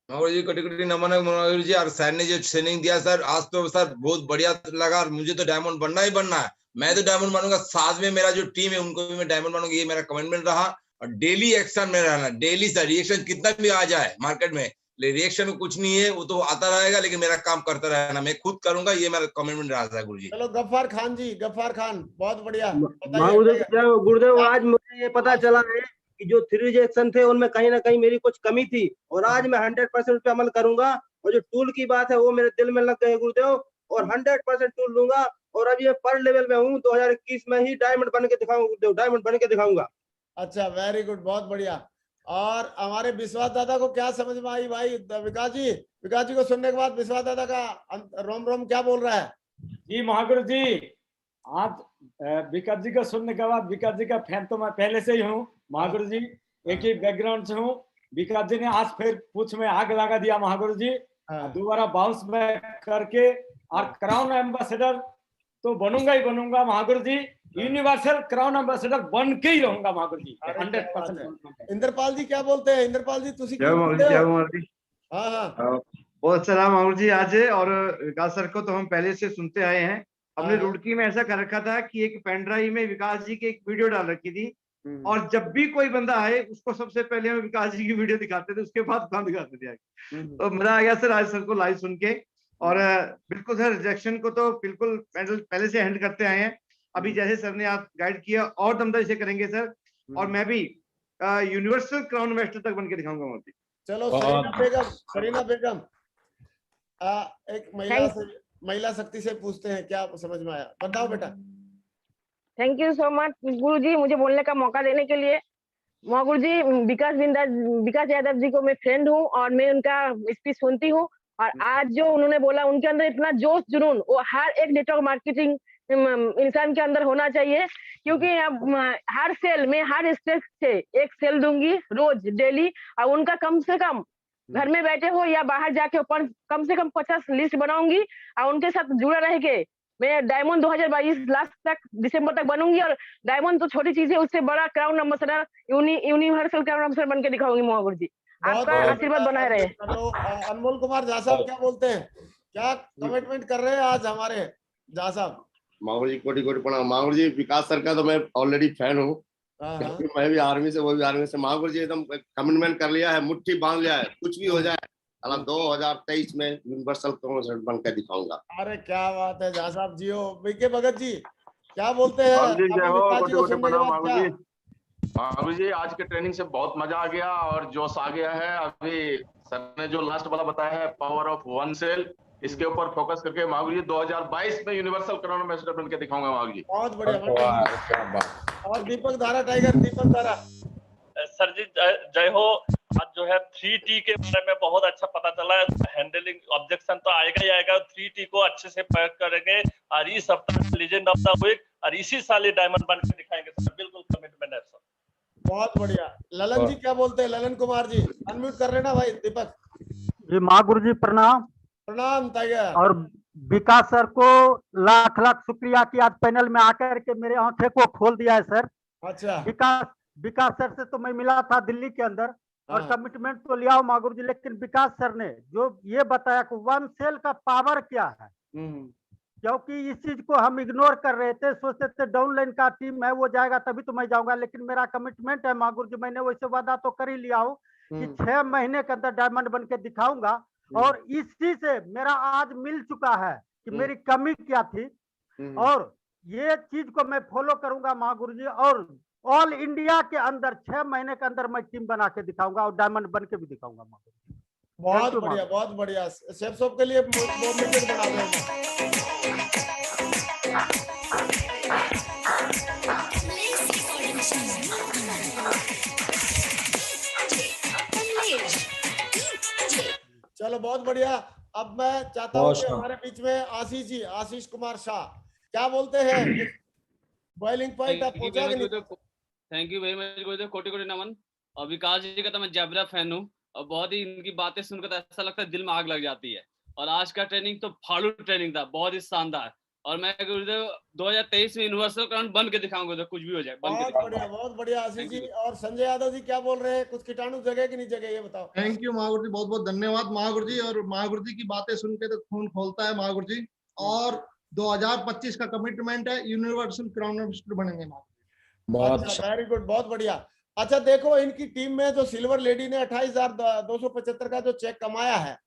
जी कटी नमन है मनोहर जी। और सर ने जो ट्रेनिंग दिया सर, आज तो सर बहुत बढ़िया लगा। और मुझे तो डायमंड बनना ही बनना है। मैं तो डायमंड बनूंगा, साथ में मेरा जो टीम है उनको भी मैं डायमंड बनूंगा, ये मेरा कमिटमेंट रहा। और डेली एक्शन में रहना, डेली सर। रिएक्शन कितना भी आ जाए मार्केट में, रिएक्शन में कुछ नहीं है, वो तो आता रहेगा, लेकिन मेरा काम करता रहना, मैं खुद करूंगा, ये मेरा कमिटमेंट रहा था गुरुजी। चलो गफ्फार खान जी, गफ्फार खान, बहुत बढ़िया। गुरुदेव आज मुझे ये पता चला है कि जो 3 रिजेक्शन थे उनमें कहीं ना कहीं मेरी कुछ कमी थी, और आज मैं 100% पे अमल करूंगा। और जो टूल की बात है वो मेरे दिल में लग गए गुरुदेव, और 100% टूल लूंगा। और अब ये पर लेवल में हूँ, 2021 में ही डायमंड बन के दिखाऊंगा गुरुदेव, डायमंड बन के दिखाऊंगा। अच्छा, वेरी गुड, बहुत बढ़िया। और हमारे विश्वास दादा को क्या समझ में आई भाई? विकास जी को सुनने के बाद विश्वास दादा का रोम रोम क्या बोल रहा है? जी महागुरु जी, आज विकास जी को सुनने के बाद, विकास जी का फैन तो मैं पहले से ही हूँ महागुरु जी, एक ही बैकग्राउंड से हूँ। विकास जी ने आज फिर पूछ में आग लगा दिया महागुरु जी, दोबारा बाउंस बैक करके। और क्राउन एम्बेसडर तो बनूंगा ही बनूंगा महागुरु जी, यूनिवर्सल क्राउन एम्बेसडर बन के ही रहूंगा महागुरु जी, 100%। इंद्रपाल जी क्या बोलते हैं? इंद्रपाल जी तुसी बहुत सलाम महागुरु जी। आज और विकास सर को तो हम पहले से सुनते आए हैं। हमने रुड़की में ऐसा कर रखा था कि एक पेन ड्राइव में विकास जी की एक वीडियो डाल रखी थी, और जब भी कोई बंदा आए उसको सबसे पहले हम विकास जी की वीडियो दिखाते थे, उसके बाद बंद करते थे। तो मजा आ गया सर आज सर को लाइव सुन के। और बिल्कुल सर, रिजेक्शन को तो बिल्कुल पहले से हैंडल करते आए हैं। अभी जैसे सर ने आप गाइड किया और दमदारी से करेंगे सर। और मैं भी यूनिवर्सल क्राउन मास्टर तक बन के दिखाऊंगा मोदी। चलो सरीना बेगम, एक महिला शक्ति से पूछते हैं, क्या समझ में आया? बताओ बेटा। थैंक यू सो मच गुरुजी, मुझे बोलने का मौका देने के लिए। गुरुजी, विकास यादव जी को मैं फ्रेंड हूँ और मैं उनका स्पीच सुनती हूँ। और आज जो उन्होंने बोला, उनके अंदर इतना जोश जुनून, वो हर एक नेटवर्क मार्केटिंग इंसान के अंदर होना चाहिए। क्योंकि अब हर सेल में, हर स्टेज से एक सेल दूंगी रोज डेली, और उनका कम से कम घर में बैठे हो या बाहर जाके कम से कम 50 लिस्ट बनाऊंगी, और उनके साथ जुड़ा रह के मैं डायमंड 2022 लास्ट तक, दिसंबर तक बनूंगी। और डायमंड तो छोटी चीज है, उससे बड़ा crown ambassador, universal crown ambassador बन के दिखाऊंगी महागुरु जी। आपका आशीर्वाद बनाए रहे। अनमोल कुमार झा साहब क्या बोलते हैं? क्या कमिटमेंट कर रहे हैं आज हमारे झा साहब? माहौर जी कोटि कोटि प्रणाम। माहौर जी, विकास सर का तो मैं ऑलरेडी फैन हूँ। मैं भी आर्मी से, वो भी आर्मी से। माहौर जी एकदम कमिटमेंट कर लिया है, मुट्ठी बांध लिया है, कुछ भी हो जाए 2023 में यूनिवर्सल क्राउन बन के दिखाऊंगा। अरे क्या बात है झा साहब जी। हो बीके भगत जी क्या बोलते हैं? अभी जी आज के ट्रेनिंग से बहुत मजा आ गया और जोश आ गया है। अभी सर ने जो लास्ट वाला बताया है, पावर ऑफ वन सेल, इसके ऊपर फोकस करके महावीर जी 2022 में यूनिवर्सल क्राउन एम्बेसडर बन के दिखाऊंगा महावीर जी। बहुत बढ़िया। और दीपक धारा टाइगर, दीपक धारा। सर जी जय हो। आज जो है 3T के बारे में बहुत अच्छा पता चला है। हैंडलिंग ऑब्जेक्शन तो आएगा ही आएगा, 3T को अच्छे से पैक करेंगे और इस सप्ताह लीजेंड ऑफ द वीक और इसी साल ही डायमंड बन के दिखाएंगे सर। बिल्कुल कमिटमेंट है सर। बहुत बढ़िया। ललन जी क्या बोलते हैं? ललन कुमार जी अनम्यूट कर लेना भाई। दीपक जी, महागुरु जी प्रणाम। प्रणाम टाइगर। और विकास सर को लाख लाख शुक्रिया कि आज पैनल में आकर के मेरे आंखें को खोल दिया है सर। अच्छा। विकास सर से तो मैं मिला था दिल्ली के अंदर और कमिटमेंट तो लिया हो मागुर जी, लेकिन विकास सर ने जो ये बताया कि वन सेल का पावर क्या है, क्योंकि इस चीज को हम इग्नोर कर रहे थे, सोचते थे डाउनलाइन का टीम है वो जाएगा तभी तो मैं जाऊंगा, लेकिन मेरा कमिटमेंट है मागुर जी, मैंने वैसे वादा तो कर ही लिया हूँ कि 6 महीने के अंदर डायमंड बन के दिखाऊंगा। और इसी से मेरा आज मिल चुका है कि मेरी कमी क्या थी, और ये चीज को मैं फॉलो करूंगा महागुरु जी, और ऑल इंडिया के अंदर 6 महीने के अंदर मैं टीम बना के दिखाऊंगा और डायमंड बन के भी दिखाऊंगा महागुरु। बहुत बढ़िया, बहुत बढ़िया। शेफ साहब के लिए मोटिवेट बना दें। चलो बहुत बढ़िया। अब मैं चाहता हूँ कि हमारे बीच में आशीष जी, आशीष कुमार शाह, क्या बोलते हैं? बॉइलिंग पॉइंट आप पहुंचा कि नहीं? थैंक यू वेरी मच गुरुदेव, कोटि कोटि नमन। और विकास जी का तो मैं जबरा फैन हूँ और बहुत ही इनकी बातें सुनकर तो ऐसा लगता है दिल में आग लग जाती है। और आज का ट्रेनिंग तो फाड़ू ट्रेनिंग था, बहुत ही शानदार। और मैं गुरुदेव 2023 में यूनिवर्सल क्राउन बन के दिखाऊंगा, कुछ भी हो जाए बन के दिखाऊंगा। बहुत बढ़िया आशीष जी। और संजय यादव जी क्या बोल रहे हैं? कुछ कीटाणु जगह कि नहीं जगह, ये बताओ। थैंक यू महागुरु जी, बहुत बहुत धन्यवाद महागुरु जी। और महागुरु जी की बातें सुन के तो खून खोलता है महागुरु जी। और 2025 का कमिटमेंट है, यूनिवर्सल क्राउन मिनिस्टर बनेंगे महागुरु। अच्छा, वेरी गुड, बहुत बढ़िया। अच्छा देखो, इनकी टीम में जो सिल्वर लेडी ने 28,275 का जो चेक कमाया है,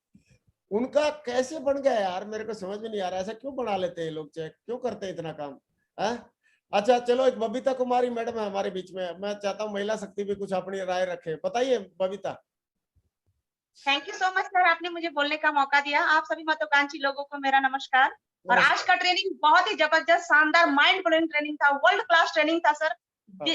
उनका कैसे बन गया यार? मेरे को समझ में नहीं आ रहा, ऐसा क्यों बना लेते हैं लोग चेक, क्यों करते हैं इतना काम है? अच्छा चलो, एक बबीता कुमारी मैडम है हमारे बीच में, मैं चाहता हूँ महिला शक्ति भी कुछ अपनी राय रखे। बताइए Babita. Thank you so much sir, आपने मुझे बोलने का मौका दिया। आप सभी महत्वाकांक्षी लोगों को मेरा नमस्कार। और आज का ट्रेनिंग बहुत ही जबरदस्त, शानदार, माइंड ब्लोइंग ट्रेनिंग था, वर्ल्ड क्लास ट्रेनिंग था सर।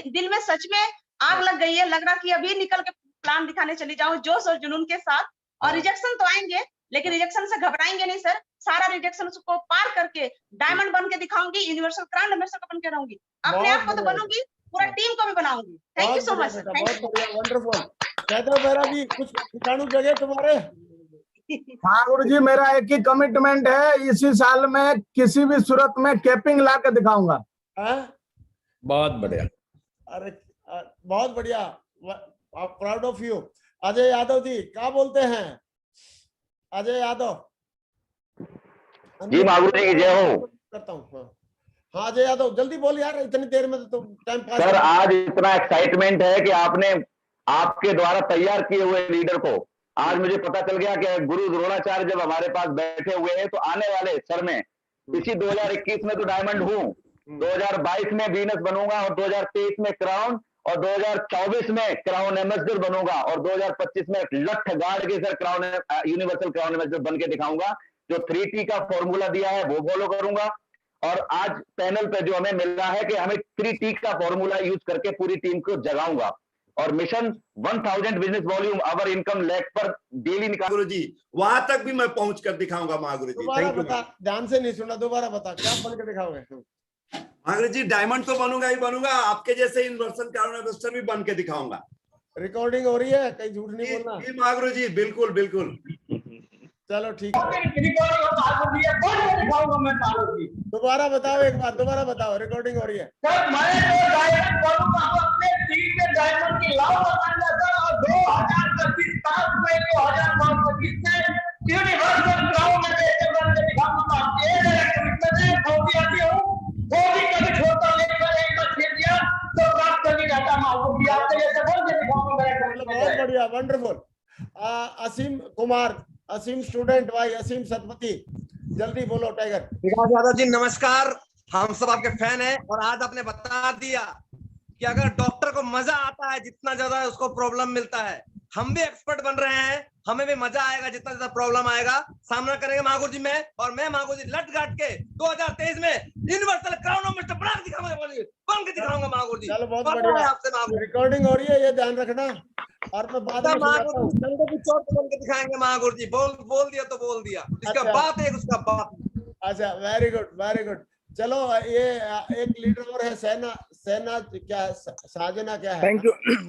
दिल में सच में आग लग गई है, लग रहा कि अभी निकल के प्लान दिखाने चली जाऊं जोश और जुनून के साथ। और रिजेक्शन तो आएंगे, लेकिन रिजेक्शन से घबराएंगे नहीं सर। सारा रिजेक्शन को पार करके डायमंड बन के दिखाऊंगी, यूनिवर्सल क्राउन मिनिस्टर बन के रहूंगी, अपने आप को तो बनूंगी, पूरा टीम को भी बनाऊंगी। Thank you so much sir. बहुत बढ़िया, वंडरफुल। कहते हो मेरा भी कुछ कीटाणु जगह तुम्हारे? हाँ गुरु जी, मेरा एक ही कमिटमेंट है, इसी साल में किसी भी सूरत में कैपिंग ला के दिखाऊंगा। बहुत बढ़िया। अरे बहुत बढ़िया, proud of you. Ajay Yadav ji क्या बोलते हैं? अजय यादव जी, महागुरु जी की जय हो। करता हूँ। हाँ अजय यादव, जल्दी बोल यार, इतनी देर में तो टाइम पास। सर आज इतना एक्साइटमेंट है कि आपने आपके द्वारा तैयार किए हुए लीडर को आज मुझे पता चल गया कि गुरु द्रोणाचार्य जब हमारे पास बैठे हुए हैं तो आने वाले सर में इसी 2021 में तो डायमंड हूँ, 2022 में वीनस बनूंगा और 2023 में क्राउन और 2024 में क्राउन एम्बेसडर बनूंगा और 2025 में लठ गाड़ के sir crown universal crown ambassador बन के दिखाऊंगा। जो 3T का फॉर्मूला दिया है वो फॉलो करूंगा। और आज पैनल पे जो हमें मिल रहा है कि हमें 3T का फॉर्मूला यूज करके पूरी टीम को जगाऊंगा और मिशन 1000 बिजनेस वॉल्यूम अवर इनकम लैक पर डेली निकाल। गुरु जी वहां तक भी मैं पहुंच कर दिखाऊंगा महागुरु जी। दोबारा बता, ध्यान से नहीं सुना, दोबारा बता क्या बन के दिखाओगे? महागुरु जी डायमंड तो बनूंगा ही बनूंगा, आपके जैसे यूनिवर्सल क्राउन एम्बेसडर भी बन के दिखाऊंगा। रिकॉर्डिंग हो रही है, कहीं झूठ नहीं बोलना। जी महागुरु जी, बिल्कुल बिल्कुल। चलो ठीक है, दोबारा बताओ, एक बार दोबारा बताओ, रिकॉर्डिंग हो रही है। बहुत बढ़िया, वंडरफुल। असीम कुमार, असीम स्टूडेंट भाई, असीम सतपति, जल्दी बोलो टाइगर। विकास यादव जी नमस्कार, हम सब आपके फैन हैं। और आज आपने बता दिया कि अगर डॉक्टर को मजा आता है जितना ज्यादा उसको प्रॉब्लम मिलता है, हम भी एक्सपर्ट बन रहे हैं, हमें भी मजा आएगा जितना ज्यादा प्रॉब्लम आएगा सामना करेंगे महागुरु जी में। और मैं महागुरु जी लट गाट के 2023 में यूनिवर्सल क्राउन मिनिस्टर बना के दिखाऊंगा, बन के दिखाऊंगा महागुरु जी। चलो बहुत बढ़िया, आपसे रिकॉर्डिंग हो रही है, ये ध्यान रखना। और मैं बाद में संगत की चोट बन के दिखाएंगे महागुरु जी। बोल दिया तो बोल दिया, इसका बात है उसका बात। अच्छा, वेरी गुड वेरी गुड। चलो ये एक लीडर और है, सेना क्या है, साजना क्या है?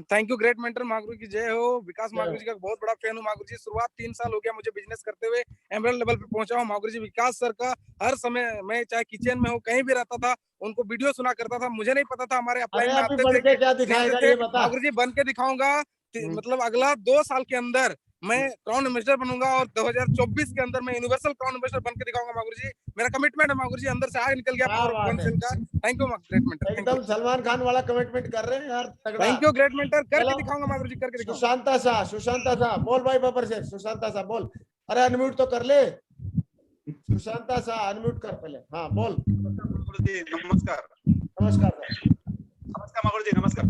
Thank you great mentor Mahaguru की जय हो। विकास महागुरु जी का बहुत बड़ा फैन हूँ महागुरु जी। शुरुआत 3 साल हो गया मुझे बिजनेस करते हुए, एमरल्ड लेवल पे पहुंचा हूँ महागुरु जी। विकास सर का हर समय, मैं चाहे किचन में हो कहीं भी रहता था, उनको वीडियो सुना करता था। मुझे नहीं पता था हमारे अपलाइन में आते थे, क्या दिखाएगा ये बता। महागुरु जी बन के दिखाऊंगा, मतलब अगला 2 साल के अंदर मैं क्राउन एम्बेसडर बनूंगा और 2024 के अंदर मैं यूनिवर्सल क्राउन एम्बेसडर बन के दिखाऊंगा महागुरु जी। मेरा कमिटमेंट है महागुरु जी, अंदर से आग निकल गया पावर ऑफ वन सेल का। Thank you great mentor. एकदम सलमान खान वाला कमिटमेंट कर रहे हैं यार, तगड़ा। थैंक यू ग्रेट मेंटर, करके दिखाऊंगा महागुरु जी, करके दिखाऊंगा। सुशांता शाह बोल भाई बबर से। सुशांता शाह बोल, अरे अनम्यूट तो कर ले। सुशांता शाह अनम्यूट कर पहले। हाँ बोल। महागुरु जी नमस्कार। नमस्कार महागुरु जी नमस्कार।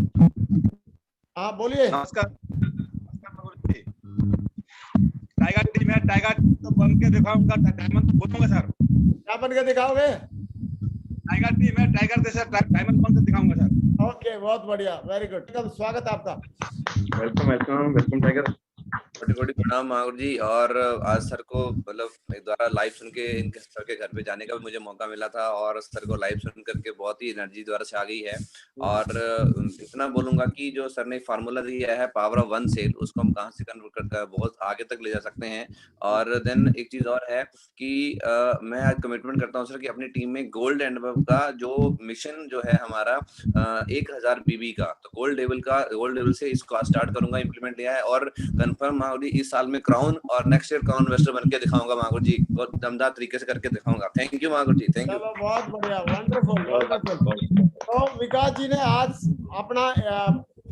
हाँ बोलिए। नमस्कार महागुरु जी। टाइगर टीम है, टाइगर तो बन के दिखाऊंगा, डायमंड तो बोलूंगा सर। क्या बन के दिखाओगे? टाइगर टीम है, टाइगर जैसा डायमंड बन के दिखाऊंगा सर। ओके बहुत बढ़िया, वेरी गुड। स्वागत है आपका। Welcome welcome welcome tiger. कोटि कोटि प्रणाम महागुरु जी। और आज सर को मतलब एक द्वारा लाइव सुन के इनके सर के घर पे जाने का भी मुझे मौका मिला था, और सर को लाइव सुन करके बहुत ही एनर्जी द्वारा से आ गई है। और इतना बोलूंगा कि जो सर ने फार्मूला दिया है पावर ऑफ वन सेल, उसको हम कहाँ से कन्वर्ट करके बहुत आगे तक ले जा सकते हैं। और देन एक चीज और है कि मैं आज कमिटमेंट करता हूँ सर कि अपनी टीम में गोल्ड एंड अबव का जो मिशन जो है हमारा 1000 बीबी का, तो गोल्ड लेवल से इसको स्टार्ट करूंगा, इम्प्लीमेंट लिया है। और कंफर्म महागुरु जी इस साल में क्राउन और नेक्स्ट ईयर क्राउन इन्वेस्टर बन के दिखाऊंगा महागुरु जी, बहुत दमदार तरीके से करके दिखाऊंगा। Thank you Mahaguru ji, thank you. चलो बहुत बढ़िया, वंडरफुल वंडरफुल। तो विकास जी ने आज अपना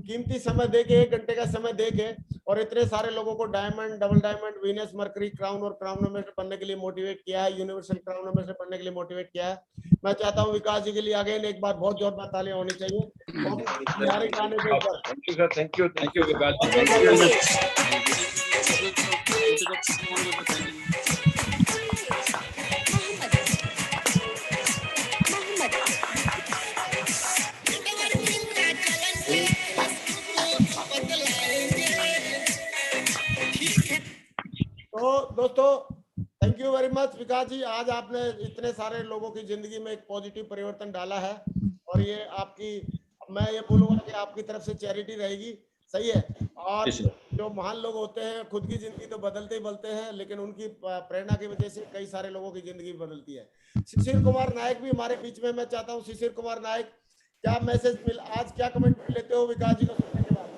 कीमती समय देके, 1 घंटे का समय देके, और इतने सारे लोगों को diamond, double diamond, Venus, mercury, crown और क्राउन एम्बेसडर बनने के लिए मोटिवेट किया है, यूनिवर्सल क्राउन एम्बेसडर बनने के लिए मोटिवेट किया है। मैं चाहता हूं विकास जी के लिए अगेन एक बार बहुत जोरदार तालियां होनी चाहिए। गाने के ऊपर thank you sir, thank you Vikas ji. तो दोस्तों thank you very much Vikas ji. आज आपने इतने सारे लोगों की जिंदगी में एक पॉजिटिव परिवर्तन डाला है, और ये आपकी, मैं ये बोलूंगा कि आपकी तरफ से चैरिटी रहेगी, सही है। और जो महान लोग होते हैं खुद की जिंदगी तो बदलते ही बदलते हैं, लेकिन उनकी प्रेरणा की वजह से कई सारे लोगों की जिंदगी बदलती है। शिशिर कुमार नायक भी हमारे बीच में, मैं चाहता हूँ शिशिर कुमार नायक क्या मैसेज आज क्या कमेंट लेते हो विकास जी को सुनने के बाद?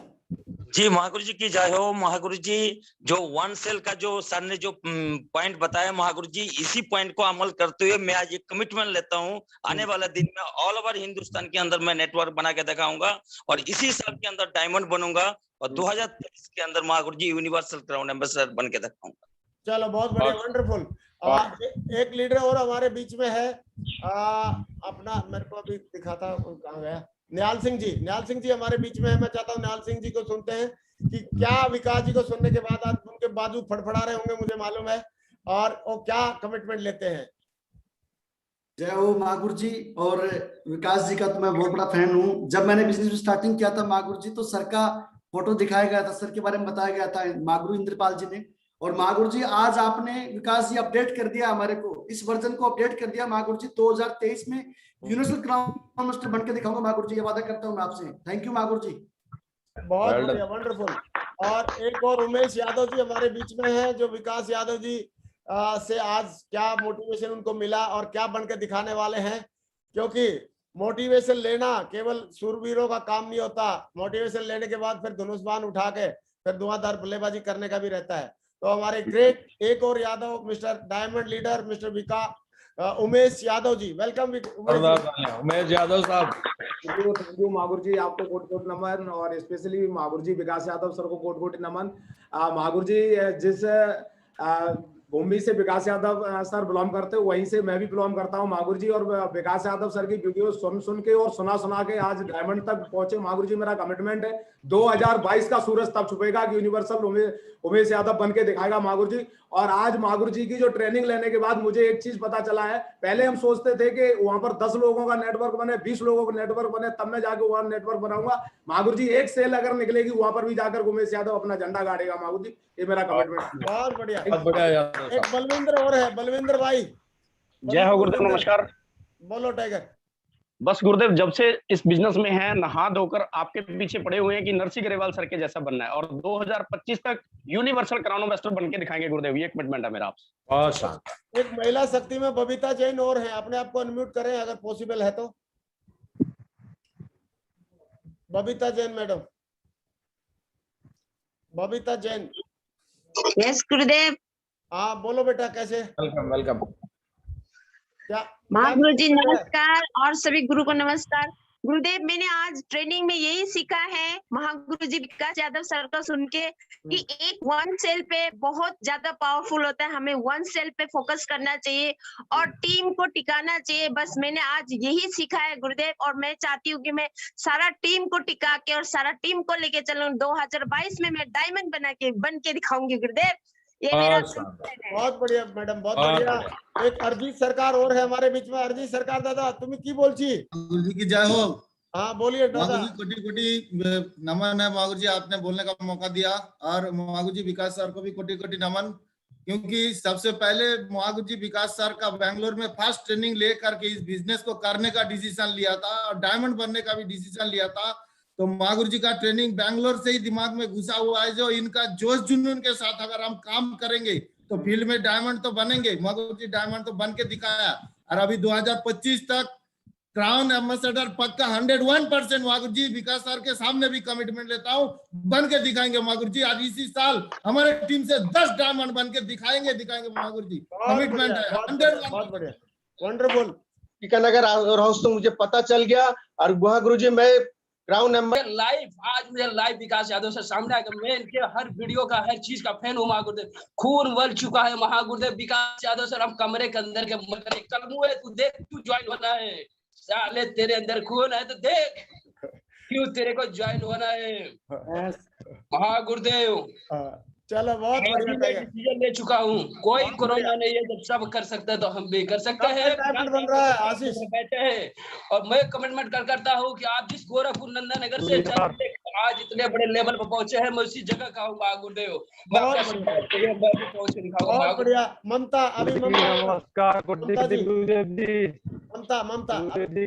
जी महागुरु जी की जय हो। महागुरु जी जो वन सेल का जो सर ने जो पॉइंट बताया महागुरु जी, इसी पॉइंट को अमल करते हुए मैं आज एक कमिटमेंट लेता हूं, आने वाला दिन में ऑल ओवर हिंदुस्तान के अंदर मैं नेटवर्क बना के दिखाऊंगा, और इसी साल के अंदर डायमंड बनूंगा, और 2023 के अंदर महागुरु जी यूनिवर्सल क्राउन एम्बेसडर बन के दिखाऊंगा। चलो बहुत बढ़िया, वंडरफुल। एक लीडर और हमारे बीच में है, अपना मेरे को अभी दिखा था, कहाँ गया? निहाल सिंह जी। निहाल सिंह जी हमारे बीच में है। मैं चाहता हूँ निहाल सिंह जी को सुनते हैं कि क्या विकास जी को सुनने के बाद आज उनके बाजू फड़फड़ा रहे होंगे, मुझे मालूम है, और वो क्या कमिटमेंट लेते हैं। जय हो महागुरु जी। और विकास जी का तो मैं बहुत बड़ा फैन हूँ। जब मैंने बिजनेस स्टार्टिंग किया था महागुरु जी, तो सर का फोटो दिखाया गया था, सर के बारे में बताया गया था महागुरु इंद्रपाल जी ने। और महागुरु जी आज आपने विकास जी अपडेट कर दिया हमारे को, इस वर्जन को अपडेट कर दिया महागुरु जी। 2023 में यूनिवर्सल क्राउन एम्बेसडर बन के दिखाऊंगा महागुरु जी, ये वादा करता हूँ मैं आपसे। थैंक यू महागुरु जी, बहुत बढ़िया, वंडरफुल। और एक और उमेश यादव जी हमारे बीच में है, जो विकास यादव जी से आज क्या मोटिवेशन उनको मिला और क्या बन के दिखाने वाले हैं, क्योंकि मोटिवेशन लेना केवल सूरवीरों का काम नहीं होता, मोटिवेशन लेने के बाद फिर धनुष्बाण उठा के फिर धुआंधार बल्लेबाजी करने का भी रहता है। तो हमारे ग्रेट एक और Yadav, mister diamond leader, mister Vikas Umesh Yadav ji, welcome Umesh Yadav साहब। थैंक यू महागुरु जी, आपको कोट कोट नमन, और स्पेशली महागुरु जी विकास यादव सर को कोट कोट नमन। महागुरु जी जिस भूमि से विकास यादव सर बिलोंग करते हैं, वहीं से मैं भी बिलोंग करता हूं महागुरु जी। और विकास यादव सर की वीडियो सुन के और सुना के आज डायमंड तक पहुंचे महागुरु जी। मेरा कमिटमेंट है 2022 का सूरज तब छुपेगा कि यूनिवर्सल उमेश यादव बन के दिखाएगा महागुरु जी। और आज महागुरु जी की जो ट्रेनिंग लेने के बाद मुझे एक चीज पता चला है, पहले हम सोचते थे कि वहां पर 10 लोगों का नेटवर्क बने, 20 लोगों का नेटवर्क बने, तब मैं जाकर वहां नेटवर्क बनाऊंगा महागुरु जी। एक सेल अगर निकलेगी वहां पर भी जाकर उमेश यादव अपना झंडा गाड़ेगा महागुरु जी, ये मेरा कमिटमेंट। बहुत बढ़िया। एक बलविंद्र और है, बलविंद्र भाई। जय हो गुरुदेव, नमस्कार। बोलो टाइगर। बस गुरुदेव जब से इस बिजनेस में है नहा धोकर आपके पीछे पड़े हुए हैं कि नरसी ग्रेवाल सर के जैसा बनना है और 2025 तक यूनिवर्सल क्राउन इन्वेस्टर बन के दिखाएंगे गुरुदेव, ये कमिटमेंट है मेरा आपसे। बहुत शानदार। एक महिला शक्ति में बबीता जैन और है, अपने आप को अनम्यूट करें अगर पॉसिबल है तो। बबीता जैन मैडम, बबीता जैन। यस गुरुदेव। हाँ बोलो बेटा, कैसे? Welcome welcome. क्या महागुरु जी नमस्कार और सभी गुरु को नमस्कार। गुरुदेव मैंने आज ट्रेनिंग में यही सीखा है महागुरु जी विकास यादव सर का सुन के कि एक वन सेल पे बहुत ज्यादा पावरफुल होता है, हमें वन सेल पे फोकस करना चाहिए और टीम को टिकाना चाहिए। बस मैंने आज यही सीखा है गुरुदेव, और मैं चाहती हूँ कि मैं सारा टीम को टिका के और सारा टीम को लेके चलूं। 2022 में मैं डायमंड बन के दिखाऊंगी गुरुदेव, ये मेरा बहुत बढ़िया मैडम, बहुत बढ़िया। एक अरिजीत सरकार और है हमारे बीच में। अरिजीत सरकार दादा तुम्हें की बोलची? गुरु जी की जय हो। हाँ बोलिए दादा। कोटि कोटि नमन है महागुरु जी, आपने बोलने का मौका दिया। और महागुरु जी विकास सर को भी कोटि कोटि नमन, क्योंकि सबसे पहले महागुरु जी विकास सर का बेंगलोर में फर्स्ट ट्रेनिंग लेकर के इस बिजनेस को करने का डिसीजन लिया था और डायमंड बनने का भी डिसीजन लिया था। तो महागुरु जी का ट्रेनिंग बैंगलोर से ही दिमाग में घुसा हुआ है। जो इनका जोश जुनून के साथ अगर हम काम करेंगे तो फील्ड में डायमंड तो बनेंगे। महागुरु जी डायमंड तो बन के दिखाया और अभी 2025 तक क्राउन एम्बेसडर पक्का 101% महागुरु जी विकास सर के सामने भी कमिटमेंट लेता हूँ, बन के दिखाएंगे महागुरु जी। आज इसी साल हमारे टीम से 10 डायमंड बन के दिखाएंगे महागुरु जी, कमिटमेंट है 101। बहुत बढ़िया, वंडरफुल। टीकानगर हाउस तो मुझे पता चल गया। और महागुरु जी मैं क्राउन नंबर लाइव आज मुझे लाइव विकास यादव से सामने आकर मैं इनके हर वीडियो का हर चीज का फैन हूँ महागुरुदेव। खून उबल चुका है महागुरुदेव विकास यादव सर। हम कमरे के अंदर के मगर कल मुँह है, तू देख तू ज्वाइन होना है, साले तेरे अंदर खून है तो देख क्यों तेरे को ज्वाइन होना है महागुरुदेव। चलो बहुत बढ़िया डिसीजन ले चुका हूँ, कोई कोरोना नहीं है, जब सब कर सकता है तो हम भी कर सकते हैं। बन रहा है आशीष बैठे हैं और मैं कमिटमेंट करता हूँ कि आप जिस गोरखपुर नंदा नगर से आज इतने बड़े लेवल पर पहुंचे हैं, मैं उसी जगह का हूँ महागुरुदेव। बहुत बढ़िया। ममता, अभी नमस्कार ममता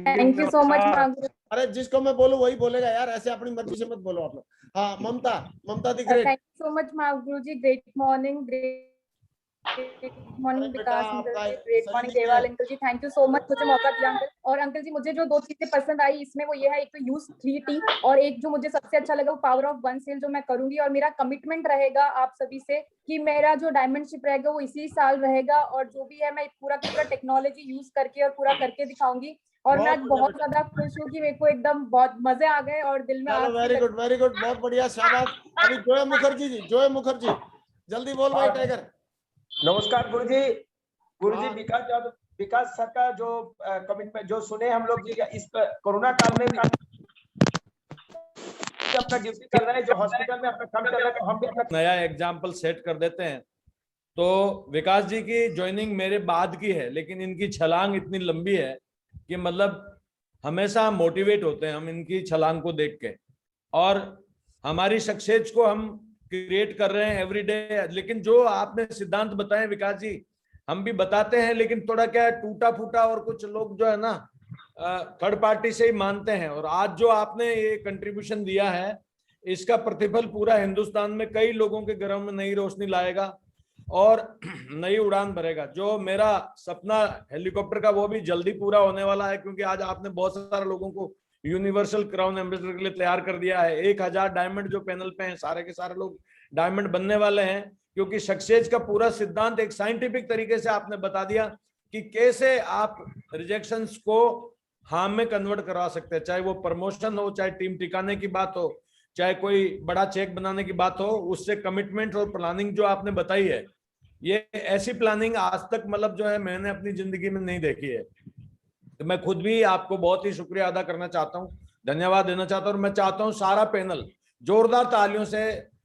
थैंक यू सो मच। अरे जिसको मैं बोलूं वही बोलेगा यार, ऐसे अपनी मर्जी से मत बोलो आप लोग। हाँ ममता दिख रही। Thank you so much Mahaguru ji. Great morning Vikas uncle ji, great morning Deval uncle ji, thank you so much मुझे मौका दिया अंकल। और अंकल जी मुझे जो 2 चीजें पसंद आई इसमें वो ये है, एक तो यूज 3T और एक जो मुझे सबसे अच्छा लगा वो पावर ऑफ वन सेल जो मैं करूंगी। और मेरा कमिटमेंट रहेगा आप सभी से कि मेरा जो डायमंडशिप रहेगा वो इसी साल रहेगा और जो भी है मैं पूरा की पूरा टेक्नोलॉजी यूज करके और पूरा करके दिखाऊंगी। और मैं आज बहुत ज्यादा खुश हूँ कि मेरे को एकदम बहुत मजे आ गए और दिल में वेरी गुड वेरी गुड, बहुत बढ़िया, शाबाश। अभी जोय मुखर्जी जल्दी बोल भाई टाइगर। नमस्कार गुरुजी विकास सर का जो कमिटमेंट जो सुने हम लोग इस कोरोना काल में अपना ड्यूटी कर रहे हैं, जो हॉस्पिटल में अपना काम कर रहे हैं, तो हम भी अपना नया एग्जाम्पल सेट कर देते हैं। तो विकास जी की ज्वाइनिंग मेरे बाद की है, लेकिन इनकी छलांग इतनी लंबी है कि मतलब हमेशा मोटिवेट होते हैं हम इनकी छलांग को देख के। और हमारी सक्सेस को हम क्रिएट कर रहे हैं एवरीडे। लेकिन जो आपने सिद्धांत बताए विकास जी, हम भी बताते हैं, लेकिन थोड़ा क्या है टूटा फूटा, और कुछ लोग जो है ना थर्ड पार्टी से ही मानते हैं। और आज जो आपने ये कंट्रीब्यूशन दिया है, इसका प्रतिफल पूरा हिंदुस्तान में कई लोगों के घरों में नई रोशनी लाएगा और नई उड़ान भरेगा। जो मेरा सपना हेलीकॉप्टर का वो भी जल्दी पूरा होने वाला है, क्योंकि आज आपने बहुत सारे लोगों को यूनिवर्सल क्राउन एम्बेसडर के लिए तैयार कर दिया है। 1000 डायमंड जो पैनल पे हैं, सारे के सारे लोग डायमंड बनने वाले हैं, क्योंकि सक्सेस का पूरा सिद्धांत एक साइंटिफिक तरीके से आपने बता दिया कि कैसे आप रिजेक्शंस को हाँ में कन्वर्ट करवा सकते हैं। चाहे वो प्रमोशन हो, चाहे टीम टिकाने की बात हो, चाहे कोई बड़ा चेक बनाने की बात हो, उससे कमिटमेंट और प्लानिंग जो आपने बताई है, ये ऐसी प्लानिंग आज तक मतलब जो है मैंने अपनी जिंदगी में नहीं देखी है। तो मैं खुद भी आपको बहुत ही शुक्रिया अदा करना चाहता हूँ, धन्यवाद देना चाहता हूँ। और मैं चाहता हूँ सारा पैनल जोरदार तालियों से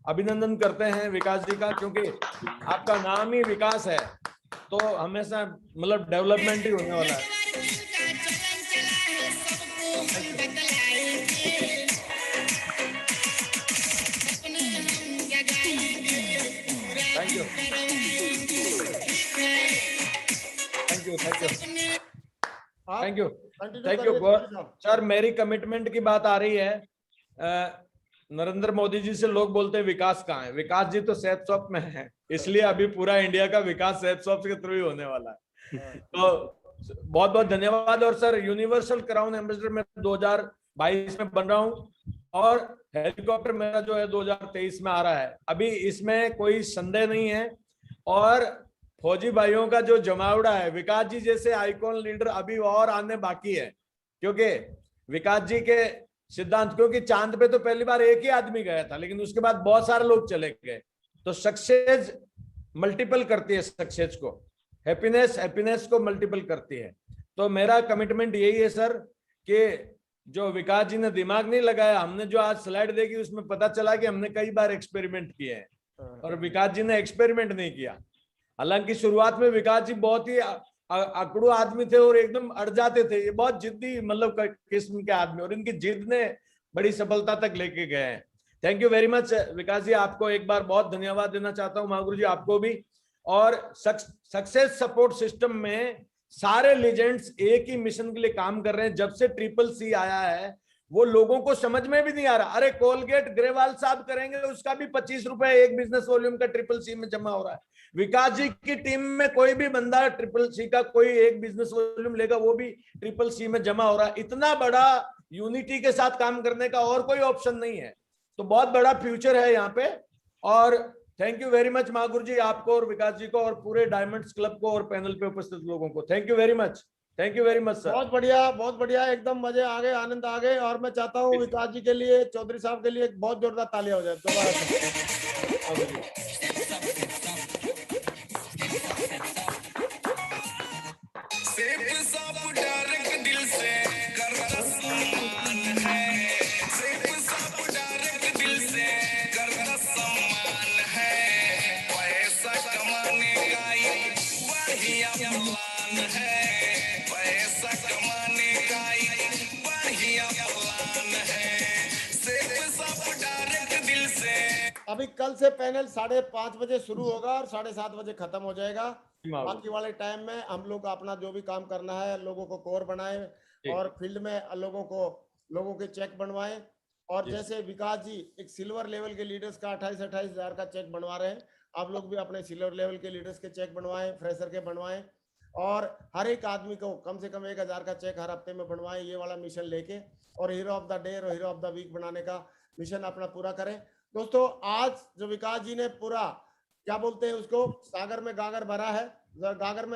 अभिनंदन करते हैं विकास जी का, क्योंकि आपका नाम ही विकास है, तो हमेशा मतलब डेवलपमेंट ही होने वाला है। Thank you thank you. Thank you sir. मेरी कमिटमेंट की बात आ रही है। नरेंद्र मोदी जी से लोग बोलते हैं विकास कहाँ है, विकास जी तो सेहत शॉप में है, इसलिए अभी पूरा इंडिया का विकास सेहत शॉप के थ्रू ही होने वाला है। तो बहुत बहुत धन्यवाद। और सर यूनिवर्सल क्राउन एम्बेसडर में 2022 में बन रहा हूँ और हेलीकॉप्टर मेरा जो है 2023 में आ रहा है। अभी इसमें कोई संदेह नहीं है। और फौजी भाइयों का जो जमावड़ा है, विकास जी जैसे आइकॉन लीडर अभी और आने बाकी है, क्योंकि विकास जी के सिद्धांत, क्योंकि चांद पे तो पहली बार एक ही आदमी गया था, लेकिन उसके बाद बहुत सारे लोग चले गए। तो सक्सेस मल्टीपल करती है, सक्सेस को, हैप्पीनेस को मल्टीपल करती है। तो मेरा कमिटमेंट यही है सर कि जो विकास जी ने दिमाग नहीं लगाया, हमने जो आज स्लाइड देखी उसमें पता चला कि हमने कई बार एक्सपेरिमेंट किए हैं और विकास जी ने एक्सपेरिमेंट नहीं किया। हालांकि शुरुआत में विकास जी बहुत ही अकड़ू आदमी थे और एकदम अड़ जाते थे, ये बहुत जिद्दी मतलब किस्म के आदमी, और इनकी जिद ने बड़ी सफलता तक लेके गए हैं। Thank you very much Vikas जी, आपको एक बार बहुत धन्यवाद देना चाहता हूँ, महागुरु जी आपको भी। और सक्सेस सपोर्ट सिस्टम में सारे लीजेंड्स एक ही मिशन के लिए काम कर रहे हैं। जब से CCC आया है वो लोगों को समझ में भी नहीं आ रहा। अरे कोलगेट ग्रेवाल साहब करेंगे उसका भी 25 रुपए एक बिजनेस वॉल्यूम का CCC में जमा हो रहा है। विकास जी की टीम में कोई भी बंदा CCC का कोई एक बिजनेस वॉल्यूम लेगा वो भी CCC में जमा हो रहा है। इतना बड़ा यूनिटी के साथ काम करने का और कोई ऑप्शन नहीं है। तो बहुत बड़ा फ्यूचर है यहाँ पे। और thank you very much Mahaguru जी आपको और विकास जी को और पूरे डायमंड्स क्लब को और पैनल पे उपस्थित लोगों को। Thank you very much, thank you very much sir. बहुत बढ़िया, एकदम मजे आ गए, आनंद आ गए। और मैं चाहता हूँ विकास जी के लिए, चौधरी साहब के लिए एक बहुत जोरदार तालियां हो जाए दोबारा से। अभी कल से पैनल 5:30 बजे शुरू होगा और 7:30 बजे खत्म हो जाएगा। बाकी वाले टाइम में हम लोग अपना जो भी काम करना है, लोगों को कोर बनाए और फील्ड में लोगों के चेक बनवाएं। और जैसे विकास जी एक सिल्वर लेवल के लीडर्स का 28-28 हजार का चेक बनवा रहे हैं, आप लोग भी अपने सिल्वर लेवल के लीडर्स के चेक बनवाएं, फ्रेशर के बनवाएं। और हर एक आदमी को कम से कम 1000 का चेक हर हफ्ते में बनवाएं, ये वाला मिशन लेके। और हीरो ऑफ द डे और हीरो ऑफ द वीक बनाने का मिशन अपना पूरा करें। दोस्तों आज जो विकास जी ने पूरा क्या बोलते हैं उसको, सागर में गागर भरा है, गागर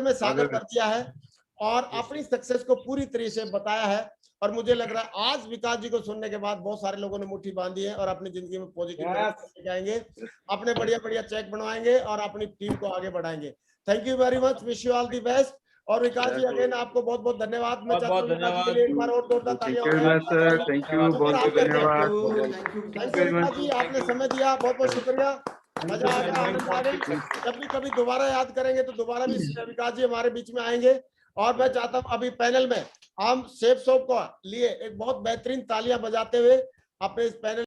में सागर भर दिया है और अपनी सक्सेस को पूरी तरीके से बताया है। और मुझे लग रहा है आज विकास जी को सुनने के बाद बहुत सारे लोगों ने मुट्ठी बांधी है और अपनी जिंदगी में पॉजिटिव जाएंगे, अपने बढ़िया चेक बनवाएंगे और अपनी टीम को आगे बढ़ाएंगे। Thank you very much, wish you all the best. और विकास जी अगेन आपको बहुत बहुत धन्यवाद। मैं चाहता हूं विकास जी के लिए एक बार और जोरदार तालियां हो जाए। थैंक यू, बहुत धन्यवाद। विकास जी आपने समय दिया, बहुत बहुत शुक्रिया, मजा आ गया, आनंद आ गई। जब भी कभी दोबारा याद करेंगे तो दोबारा भी विकास जी हमारे बीच में आएंगे। और मैं चाहता हूं अभी पैनल में हम सेफ शॉप को लिए एक बहुत बेहतरीन तालियां बजाते हुए अपने इस पैनल